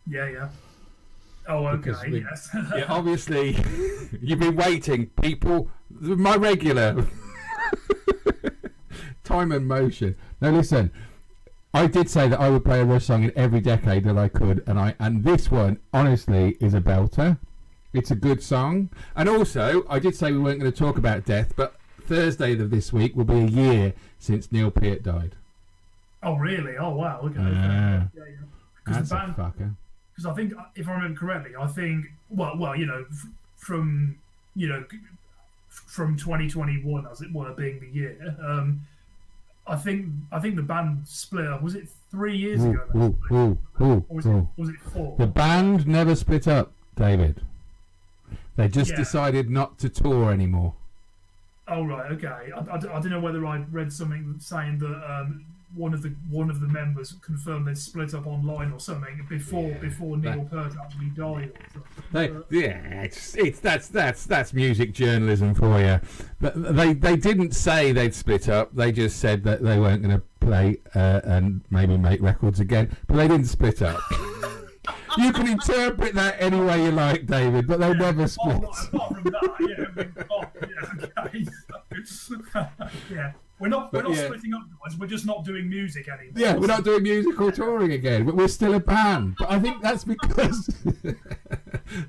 Yeah. Oh, okay, yes. Yeah, obviously, you've been waiting, people. My regular time and motion. Now, listen, I did say that I would play a Rush song in every decade that I could, and this one, honestly, is a belter. It's a good song. And also, I did say we weren't going to talk about death, but Thursday of this week will be a year since Neil Peart died. Oh, really? Oh, wow. Okay. Yeah. That's a fucker. Because I think, if I remember correctly, from 2021, as it were, being the year, I think the band split up. Was it 3 years ago? Or was it 4? The band never split up, David. They just decided not to tour anymore. Oh, right, okay. I don't know whether I read something saying that one of the members confirmed they'd split up online or something before Neil Peart actually died. That's music journalism for you. But they didn't say they'd split up. They just said that they weren't going to play and maybe make records again. But they didn't split up. You can interpret that any way you like, David, but they never split. Apart from that, okay. Yeah. We're not splitting up, guys. We're just not doing music anymore. Yeah, we're not doing music or touring again, but we're still a band. But I think that's because...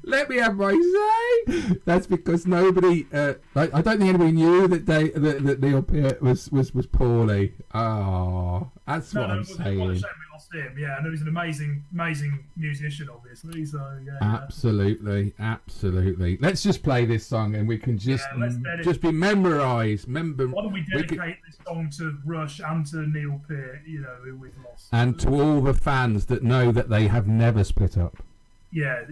Let me have my say. That's because nobody... I don't think anybody knew that Neil Peart was poorly. Oh, that's what I'm saying. What a shame we lost him. Yeah, and he was an amazing musician, obviously. So yeah. Absolutely. Let's just play this song, and we can just be memorised. Why don't we dedicate this song to Rush and to Neil Peart? Who we've lost, and to all the fans that know that they have never split up. Yeah.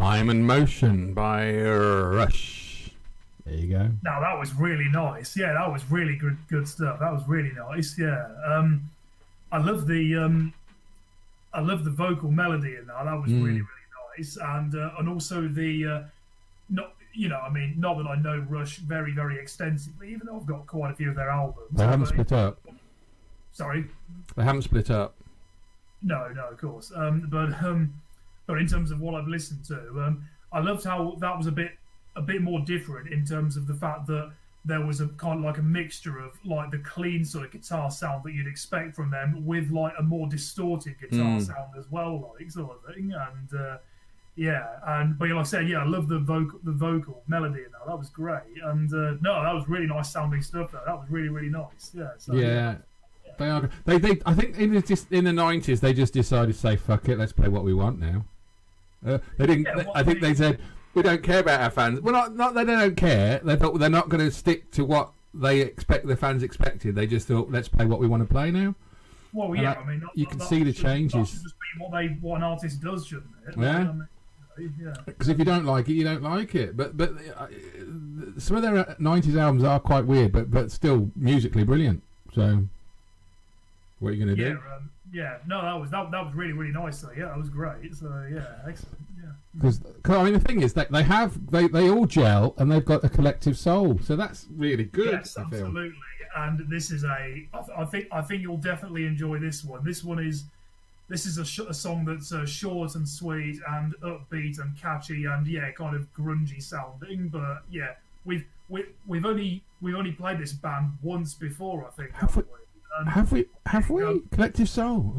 Time and Motion by Rush. There you go. Now that was really nice. Yeah, that was really good stuff. That was really nice. Yeah. I love the vocal melody in that. That was really nice. And also the not that I know Rush very, very extensively, even though I've got quite a few of their albums. They haven't split up. Sorry? They haven't split up. No, of course. But in terms of what I've listened to, I loved how that was a bit more different in terms of the fact that there was a kind of like a mixture of like the clean sort of guitar sound that you'd expect from them with like a more distorted guitar sound as well, like sort of thing. And but like I said, I love the vocal melody in that. That was great. And that was really nice sounding stuff. That was really, really nice. Yeah. So, yeah. They are. They. I think in the 90s they just decided to say fuck it. Let's play what we want now. They didn't. I think they said we don't care about our fans. Well, not that they don't care. They thought they're not going to stick to what they expect the fans expected. They just thought let's play what we want to play now. Well, yeah. You can see the changes. That should just be what an artist does, shouldn't it? Yeah. Because if you don't like it, you don't like it. But some of their 90s albums are quite weird, but still musically brilliant. So. What are you going to do? No, that was really, really nice. So that was great. So excellent. Yeah. Because I mean, the thing is that they all gel and they've got a collective soul. So that's really good. Yes, absolutely. And this is I think you'll definitely enjoy this one. This is a song that's short and sweet and upbeat and catchy and kind of grungy sounding. But we've only played this band once before, I think. Have we? Collective Soul?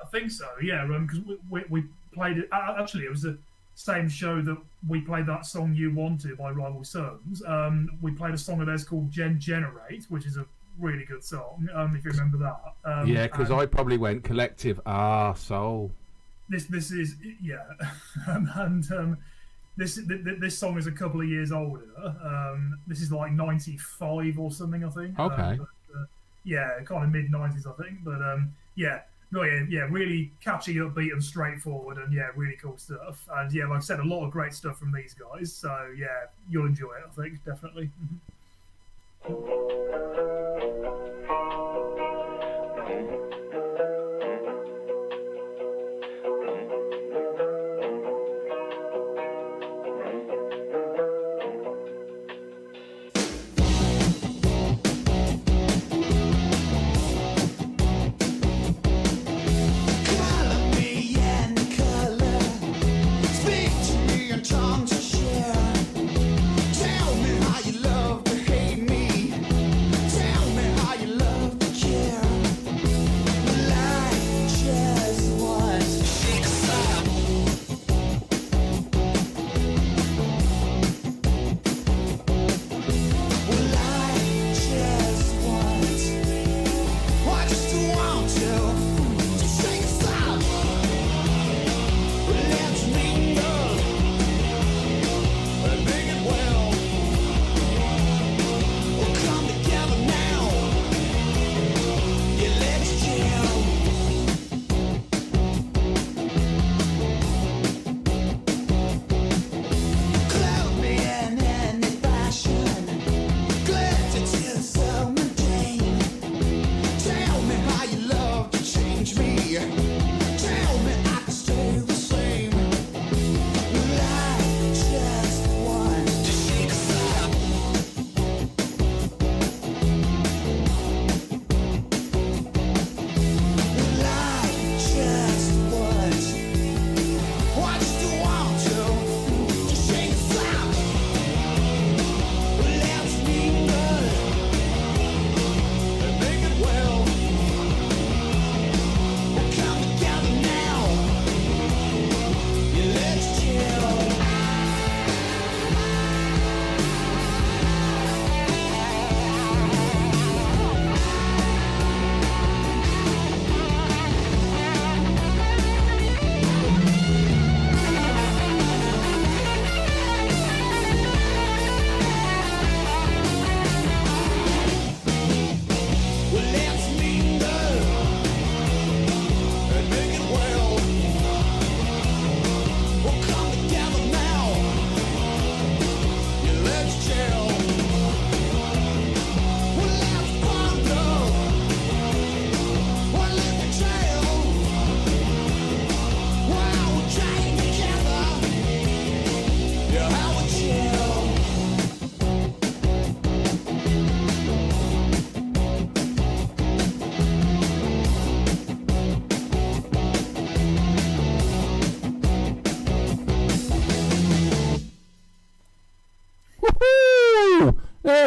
I think so, yeah, because we played it. Actually, it was the same show that we played that song You Want To by Rival Sons. We played a song of theirs called Generate, which is a really good song, if you remember that. Because I probably went Collective Soul. This is, this song is a couple of years older. This is like 95 or something, I think. Okay. Kind of mid-90s, I think. But really catchy, upbeat, and straightforward, and really cool stuff. And like I said, a lot of great stuff from these guys. So you'll enjoy it, I think, definitely. Tell me how you love to hate me.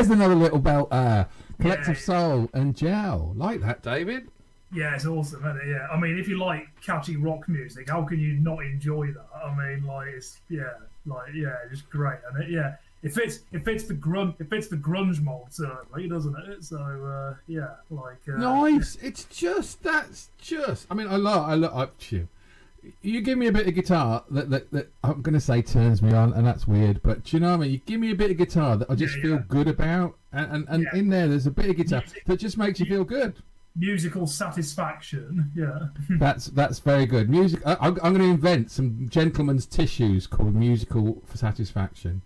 there's another little belt. Collective Soul and Gel. Like that, David. Yeah, it's awesome, isn't it? Yeah. I mean, if you like catchy rock music, how can you not enjoy that? I mean, like, it's just great, and it fits the grunge mold certainly, doesn't it? So nice. It's just I mean, I love you. You give me a bit of guitar that I'm going to say turns me on, and that's weird, but do you know what I mean? You give me a bit of guitar that I just feel good about, and in there's a bit of guitar that just makes you feel good. Musical satisfaction, yeah. That's very good. Music. I'm going to invent some gentleman's tissues called musical satisfaction.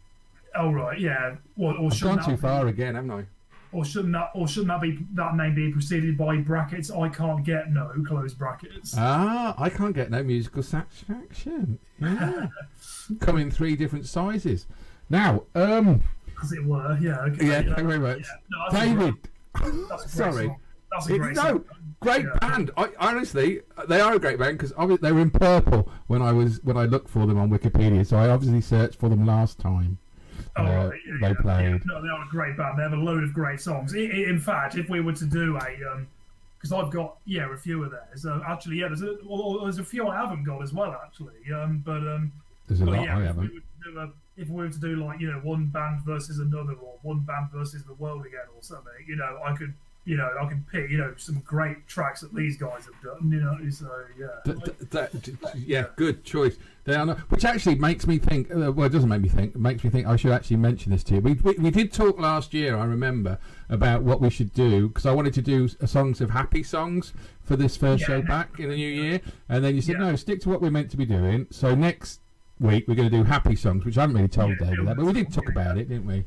Oh right, yeah. I've gone too far again, haven't I? Or shouldn't that name be preceded by brackets? I can't get no close brackets. I can't get no musical satisfaction. Yeah. Come in 3 different sizes. Now, as it were, yeah. Okay, yeah, thank you very much, David. Sorry. That's a great song. Great band. I honestly, they are a great band because they were in purple when I looked for them on Wikipedia. So I obviously searched for them last time. They played. Yeah. No, they are a great band. They have a load of great songs. In fact, if we were to do because I've got a few of theirs. Actually, there's a few I haven't got as well. Actually, there's a lot I haven't. If we were to do like one band versus another, or one band versus the world again, or something, I could pick some great tracks that these guys have done. So good choice. They are not, which actually makes me think. Well, it doesn't make me think. It makes me think I should actually mention this to you. We did talk last year, I remember, about what we should do because I wanted to do songs of happy songs for this first show back in the new year, and then you said no, stick to what we're meant to be doing. So next week we're going to do happy songs, which I haven't really told David that, but we did talk about it, didn't we?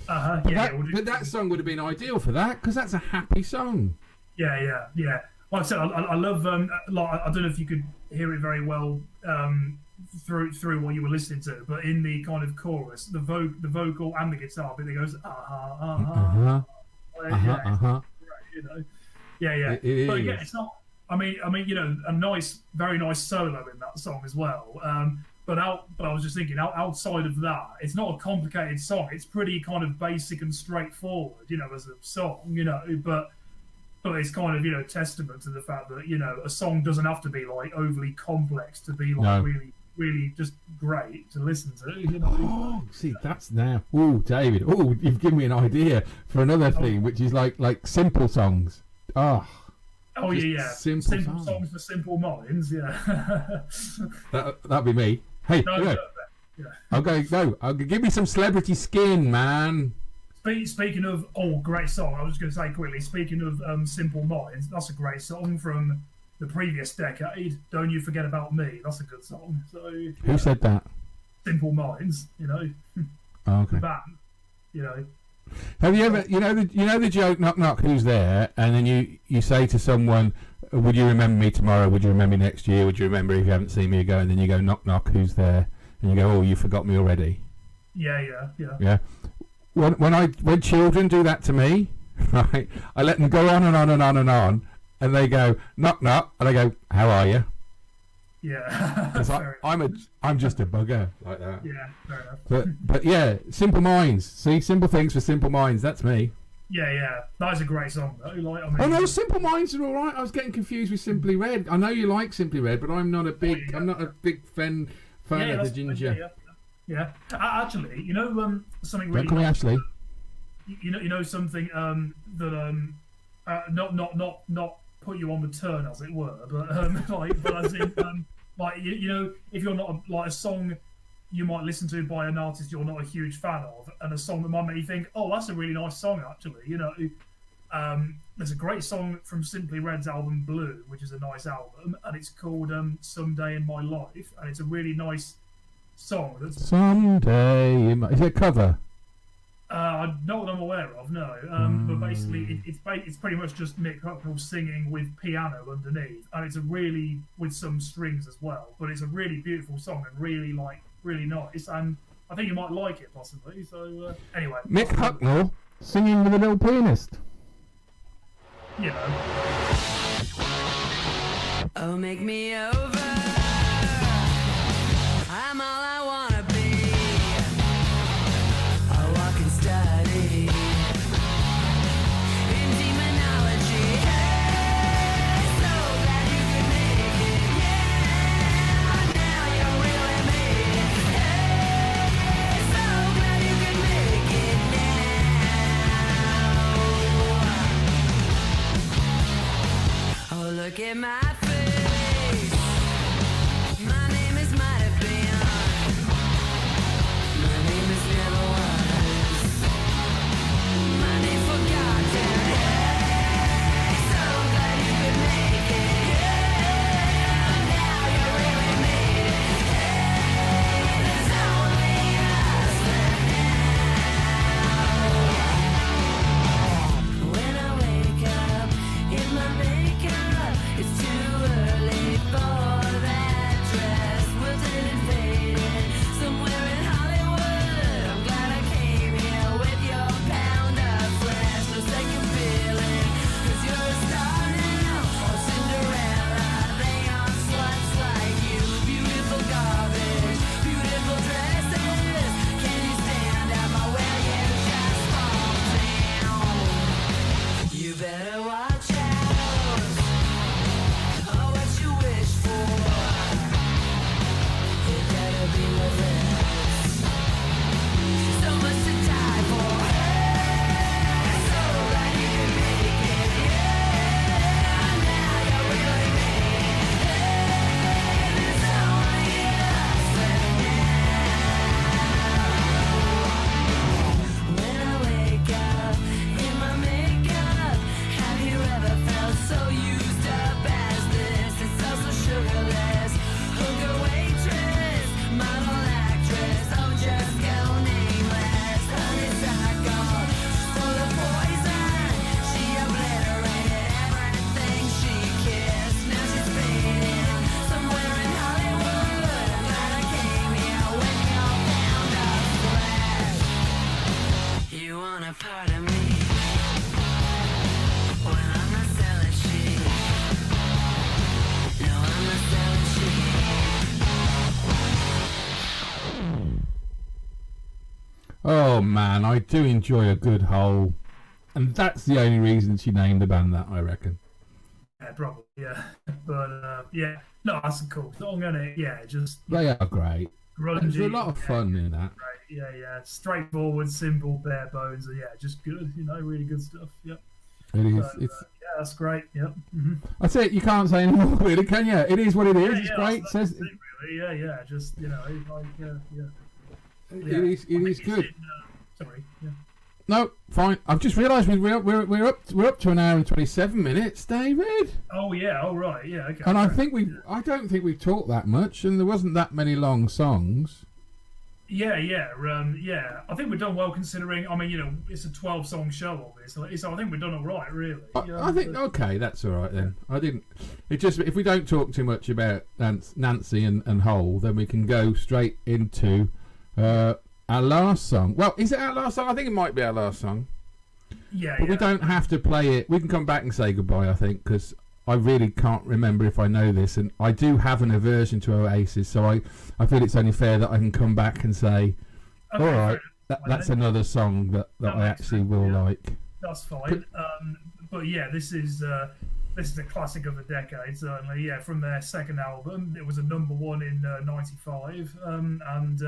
But that song would have been ideal for that because that's a happy song. Yeah. Like I said, I love. I don't know if you could hear it very well through what you were listening to, but in the kind of chorus, the vocal and the guitar bit, it goes Yeah. But again, it's not. I mean, a nice, very nice solo in that song as well. But I was just thinking, outside of that, it's not a complicated song. It's pretty kind of basic and straightforward, as a song, But it's kind of, testament to the fact that a song doesn't have to be like overly complex to be like really, really just great to listen to. Oh, see, that's now. Oh, David. Oh, you've given me an idea for another theme, which is like simple songs. Oh yeah. Simple songs for simple minds. Yeah. That'd be me. Hey, I'll give me some Celebrity Skin, man. Speaking of great song, I was just going to say quickly. Speaking of Simple Minds, that's a great song from the previous decade. Don't You Forget About Me. That's a good song. So who said that? Simple Minds. Oh, okay. The band. Have you ever, the joke, knock knock, who's there? And then you say to someone, would you remember me tomorrow? Would you remember me next year? Would you remember if you haven't seen me ago? And then you go, knock knock, who's there? And you go, oh, you forgot me already. Yeah. When children do that to me, right, I let them go on and on and on and on, and they go, knock knock, and I go, how are you? Yeah. I'm just a bugger like that. Yeah, fair enough. But yeah, Simple Minds. See, simple things for simple minds. That's me. Yeah. That is a great song though. Oh no, Simple Minds are all right. I was getting confused with Simply Red. I know you like Simply Red, but I'm not a big fan of the ginger. Yeah. Actually, something really. Don't call me Ashley. Something that not put you on the turn, as it were, but as in if you're not a song you might listen to by an artist you're not a huge fan of, and a song that might make you think, oh, that's a really nice song actually. There's a great song from Simply Red's album Blue, which is a nice album, and it's called Someday in My Life, and it's a really nice song. Someday is it a cover? Not that I'm aware of, no. But basically, it's pretty much just Mick Hucknall singing with piano underneath, and it's with some strings as well. But it's a really beautiful song and really nice, and I think you might like it possibly. So anyway, Mick Hucknall singing with a little pianist. Oh, make me over. I'm all I wanna be. I walk and study. in my face. My name is might have been. My name is never was. My name forgotten. So glad you could make it. Now you really made it. There's only us left now. When I wake up in my makeup, it's too early for that dress. Wilted and faded, somewhere in Hollywood. I'm glad I came here with your pound of flesh. No second feeling, 'cause you're a star now. Or Cinderella, they are sluts like you. Beautiful garbage, beautiful dresses. Can you stand up or will you just fall down? You better watch out. Oh, what you wish for. It better be worth it. So much to die for. So glad you could make it. Now you really made it. There's only us left now. When I wake up in my makeup, have you ever felt so used up as this? It's also sugarless. Hooker waitress, model actress, oh just go nameless. Honeysuckle, she's full of poison. She obliterated everything she kissed. Now she's fading somewhere in Hollywood. I'm glad I came here with your pound of flesh. You want a part of me? Well, I'm not selling cheap. No, I'm not selling cheap. Oh man, I do enjoy a good hole, and that's the only reason she named the band that, I reckon. Yeah, probably, yeah. But, yeah. No, that's a cool song, isn't it? Yeah, just They are great. grungy. There's a lot of fun in that. Right, yeah. Straightforward, simple, bare bones, and yeah, just good, really good stuff. Yep. It is. So, It's. yeah, that's great. Yep. Mm-hmm. That's it. You can't say any more really, can you? It is what it is. It's great. That's Says it, really. Yeah. Just it's like yeah. it is. It is good. Sorry. Yeah. No, fine. I've just realised we're up to an hour and 27 minutes, David. Oh yeah. Oh right. Yeah. Okay. And I fair. think I don't think we've talked that much, and there wasn't that many long songs. Yeah. I think we've done well considering. I mean, it's a 12-song show, obviously. So I think we've done all right, really. I think okay, that's all right then. I didn't. It just if we don't talk too much about Nancy and Hole, then we can go straight into our last song. Well, is it our last song? I think it might be our last song. Yeah. But we don't have to play it. We can come back and say goodbye, I think, because I really can't remember if I know this, and I do have an aversion to Oasis, so I feel it's only fair that I can come back and say, Okay, all right, that's another song that I actually will like. That's fine. But yeah, this is a classic of the decade, certainly. Yeah, from their second album, it was a #1 in '95, and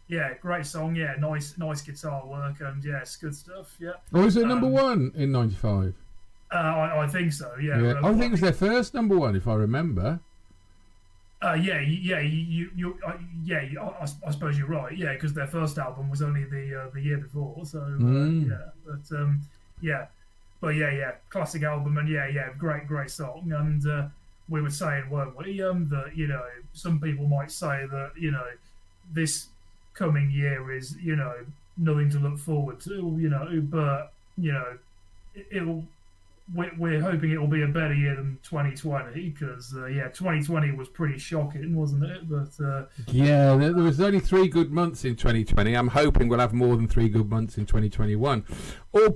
yeah, great song. Yeah, nice guitar work, and yeah, it's good stuff. Yeah. Oh, was it #1 in '95? I think so. Yeah. I think it was their first #1, if I remember. I suppose you're right. Yeah, because their first album was only the year before. So yeah, classic album, and yeah, great song. And we were saying, weren't we, that some people might say that this coming year is nothing to look forward to, but it'll. We're hoping it will be a better year than 2020 because 2020 was pretty shocking, wasn't it? But yeah, there was only 3 good months in 2020. I'm hoping we'll have more than 3 good months in 2021.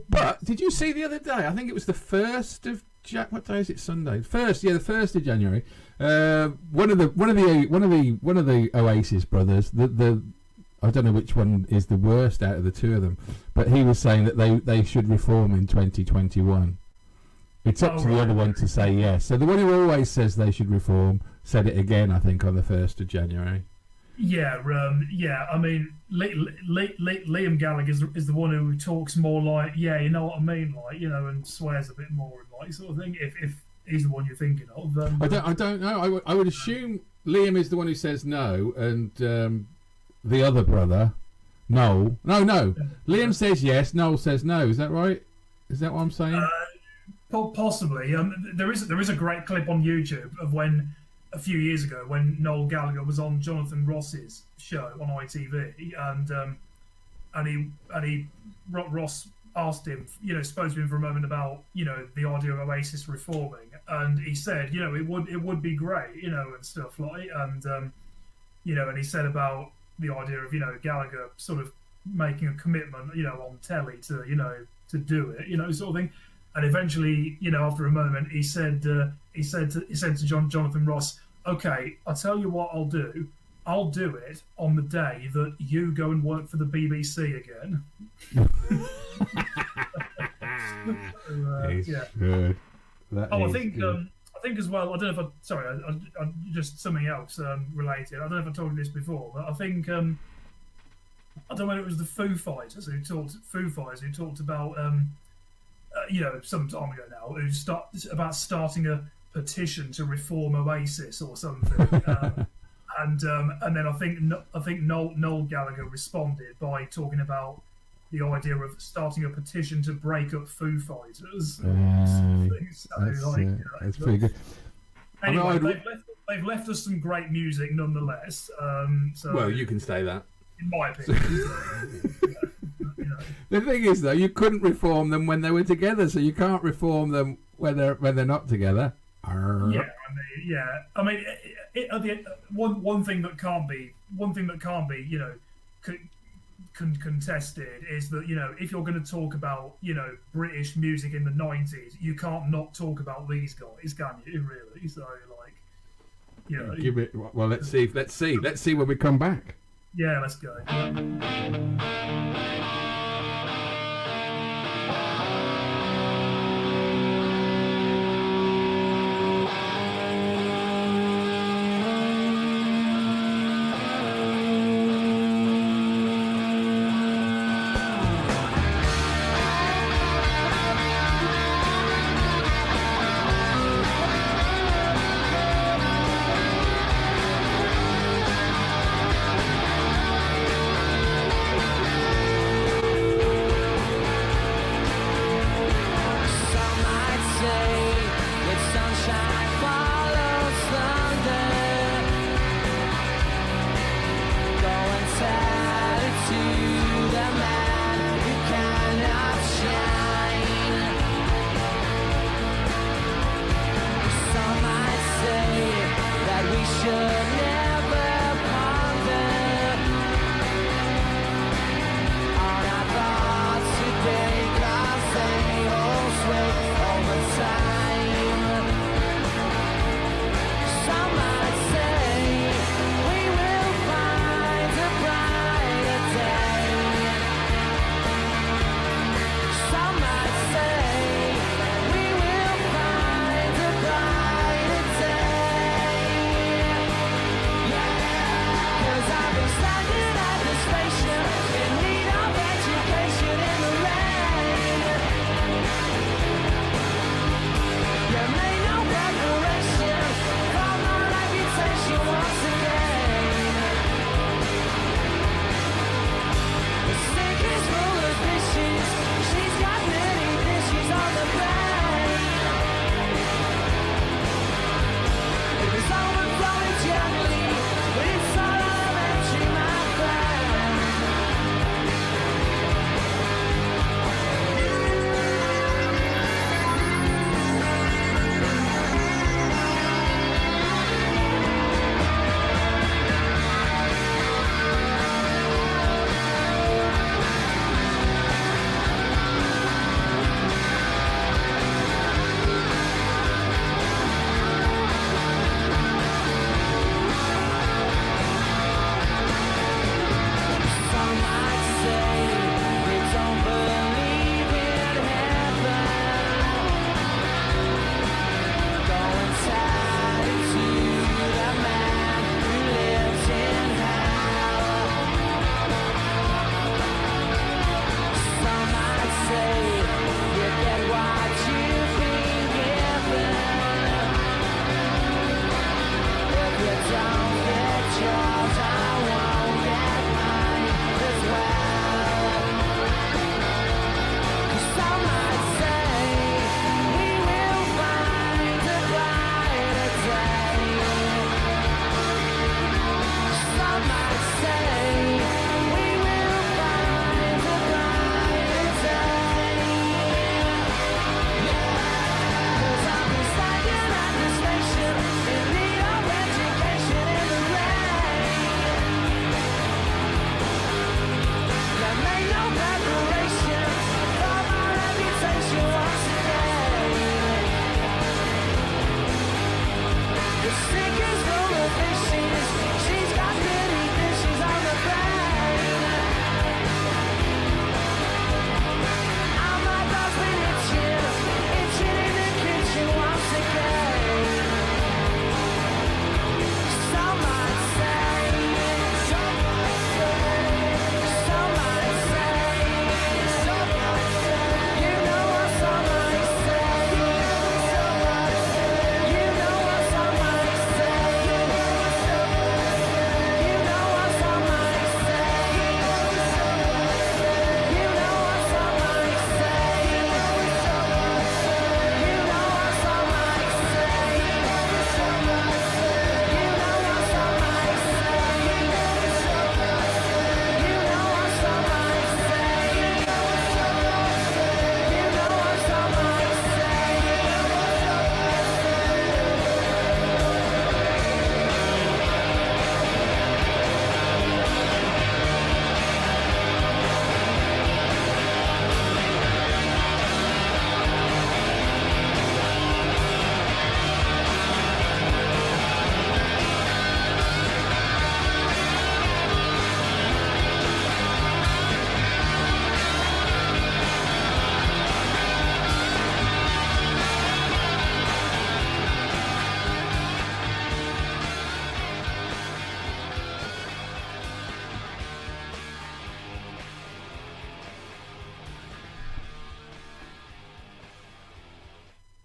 But did you see the other day? I think it was the 1st of what day is it? Sunday. The 1st of January. One of the Oasis brothers. I don't know which one is the worst out of the two of them, but he was saying that they should reform in 2021. It's up to the other one to say yes. So the one who always says they should reform said it again, I think, on the 1st of January. Yeah. I mean, Liam Gallagher is the one who talks more like, you know what I mean, like, and swears a bit more, like, sort of thing. he's the one you're thinking of. I don't know. I would assume Liam is the one who says no, and the other brother, Noel. No. Liam says yes. Noel says no. Is that right? Is that what I'm saying? Possibly. There is a great clip on YouTube of when a few years ago when Noel Gallagher was on Jonathan Ross's show on ITV, and Ross asked him, spoke to him for a moment about, the idea of Oasis reforming, and he said, it would be great, and stuff like, and and he said about the idea of, Gallagher sort of making a commitment, on telly to, to do it, sort of thing, and eventually, after a moment, he said to Jonathan Ross, "Okay, I'll tell you what I'll do. I'll do it on the day that you go and work for the BBC again." Yeah. Good. I think as well. I don't know if I just something else related. I don't know if I told you this before, but I think I don't know whether it was the Foo Fighters who talked about some time ago now, about starting a petition to reform Oasis or something. And then I think Noel Gallagher responded by talking about the idea of starting a petition to break up Foo Fighters. That's pretty good. Anyway, they've left us some great music nonetheless. Well, you can say that. In my opinion. The thing is, though, you couldn't reform them when they were together, so you can't reform them when they're not together. One thing that can't be, contested is that, if you're going to talk about, British music in the 90s, you can't not talk about these guys, can you? Really? So, give it. Well, let's see when we come back. Yeah, let's go.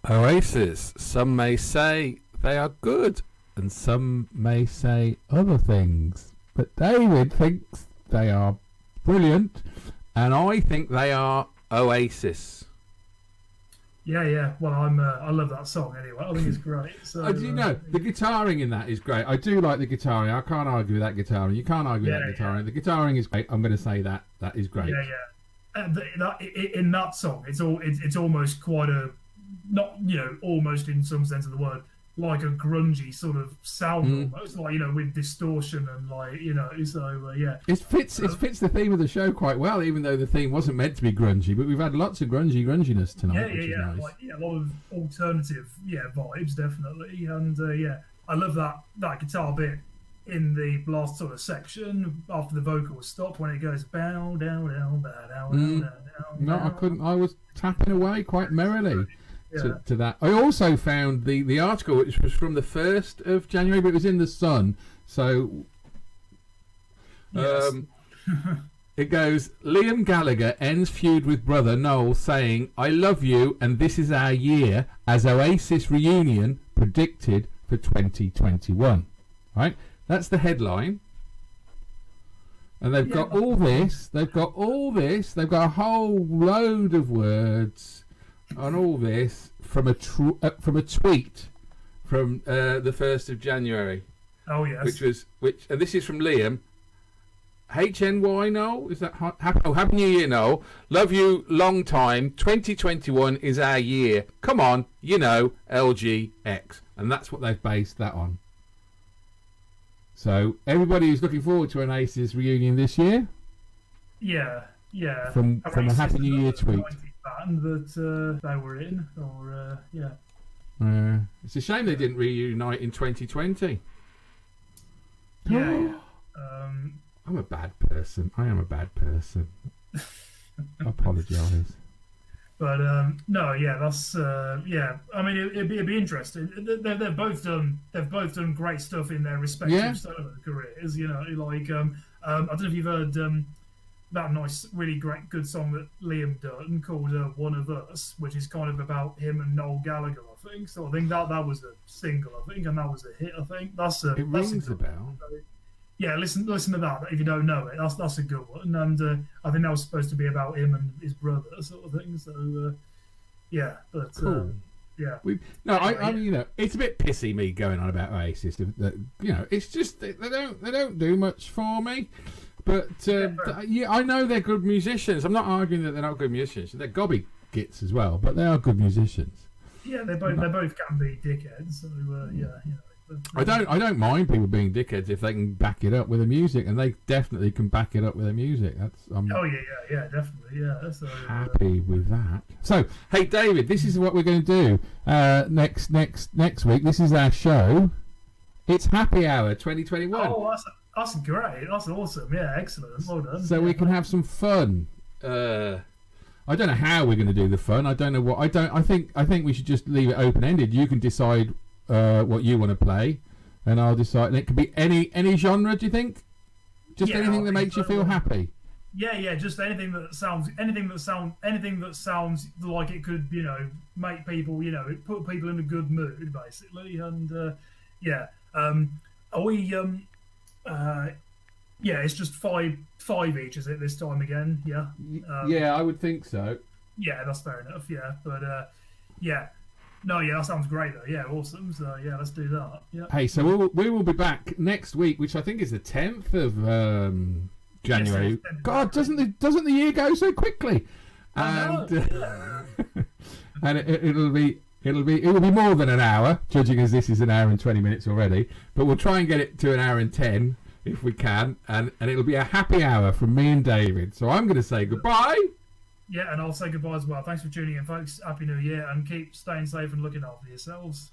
Oasis. Some may say they are good, and some may say other things. But David thinks they are brilliant, and I think they are Oasis. Yeah. Well, I love that song anyway. I think it's great. So, do you know the guitaring in that is great? I do like the guitaring. I can't argue with that guitaring. You can't argue with that guitaring. The guitaring is great. I'm going to say that is great. In that song, it's almost quite a almost in some sense of the word, like a grungy sort of sound, almost like with distortion and It fits the theme of the show quite well, even though the theme wasn't meant to be grungy. But we've had lots of grunginess tonight, which is nice. A lot of alternative vibes, definitely, and I love that guitar bit in the last sort of section after the vocals stop when it goes bow down down bow down down. No, I couldn't. I was tapping away quite merrily. To that. I also found the article, which was from the 1st of January, but it was in the Sun. So it goes, Liam Gallagher ends feud with brother Noel saying, I love you and this is our year, as Oasis reunion predicted for 2021. Right? That's the headline. And they've got all this. They've got a whole load of words on all this from a tweet from the 1st of January. Oh yes. And this is from Liam. HNY Noel, is that Happy New Year Noel? Love you long time. 2021 is our year. Come on, LGX, and that's what they've based that on. So everybody is looking forward to an Oasis reunion this year. Yeah. From a Happy New Year tweet. Band that they were in, or it's a shame they didn't reunite in 2020. Yeah. I'm a bad person. I am a bad person. I apologise. But that's I mean, it'd be interesting. They've both done great stuff in their respective solo careers. I don't know if you've heard that nice, really great, good song that Liam done called "One of Us," which is kind of about him and Noel Gallagher, I think. So I think that was a single, I think, and that was a hit. I think it rings a bell. Yeah, listen to that if you don't know it. That's a good one, and I think that was supposed to be about him and his brother, sort of thing. So cool. I mean, it's a bit pissy me going on about Oasis. It's just they don't do much for me. But I know they're good musicians. I'm not arguing that they're not good musicians. They're gobby gits as well, but they are good musicians. Yeah, they both can be dickheads. So I don't mind people being dickheads if they can back it up with the music, and they definitely can back it up with the music. Definitely, yeah. So, happy with that. So, hey David, this is what we're going to do next week. This is our show. It's Happy Hour 2021. Oh, that's great. That's awesome. Yeah, excellent. Well done. So we can have some fun. I don't know how we're going to do the fun. I don't know what. I think we should just leave it open ended. You can decide what you want to play, and I'll decide. And it could be any genre. Do you think? Just anything that makes you feel happy. Yeah. Just anything that sounds like it could, make people, put people in a good mood, basically. And are we? It's just five each, is it, this time again? Yeah. Yeah, I would think so. Yeah, that's fair enough. Yeah, but that sounds great though. Yeah, awesome. So let's do that. Yeah. Hey, so we will be back next week, which I think is the 10th of January. Yes, God, doesn't the year go so quickly? And and it'll be more than an hour, judging as this is an hour and 20 minutes already. But we'll try and get it to an hour and 10 if we can, and it'll be a happy hour from me and David. So I'm going to say goodbye. Yeah, and I'll say goodbye as well. Thanks for tuning in, folks. Happy New Year, and keep staying safe and looking after yourselves.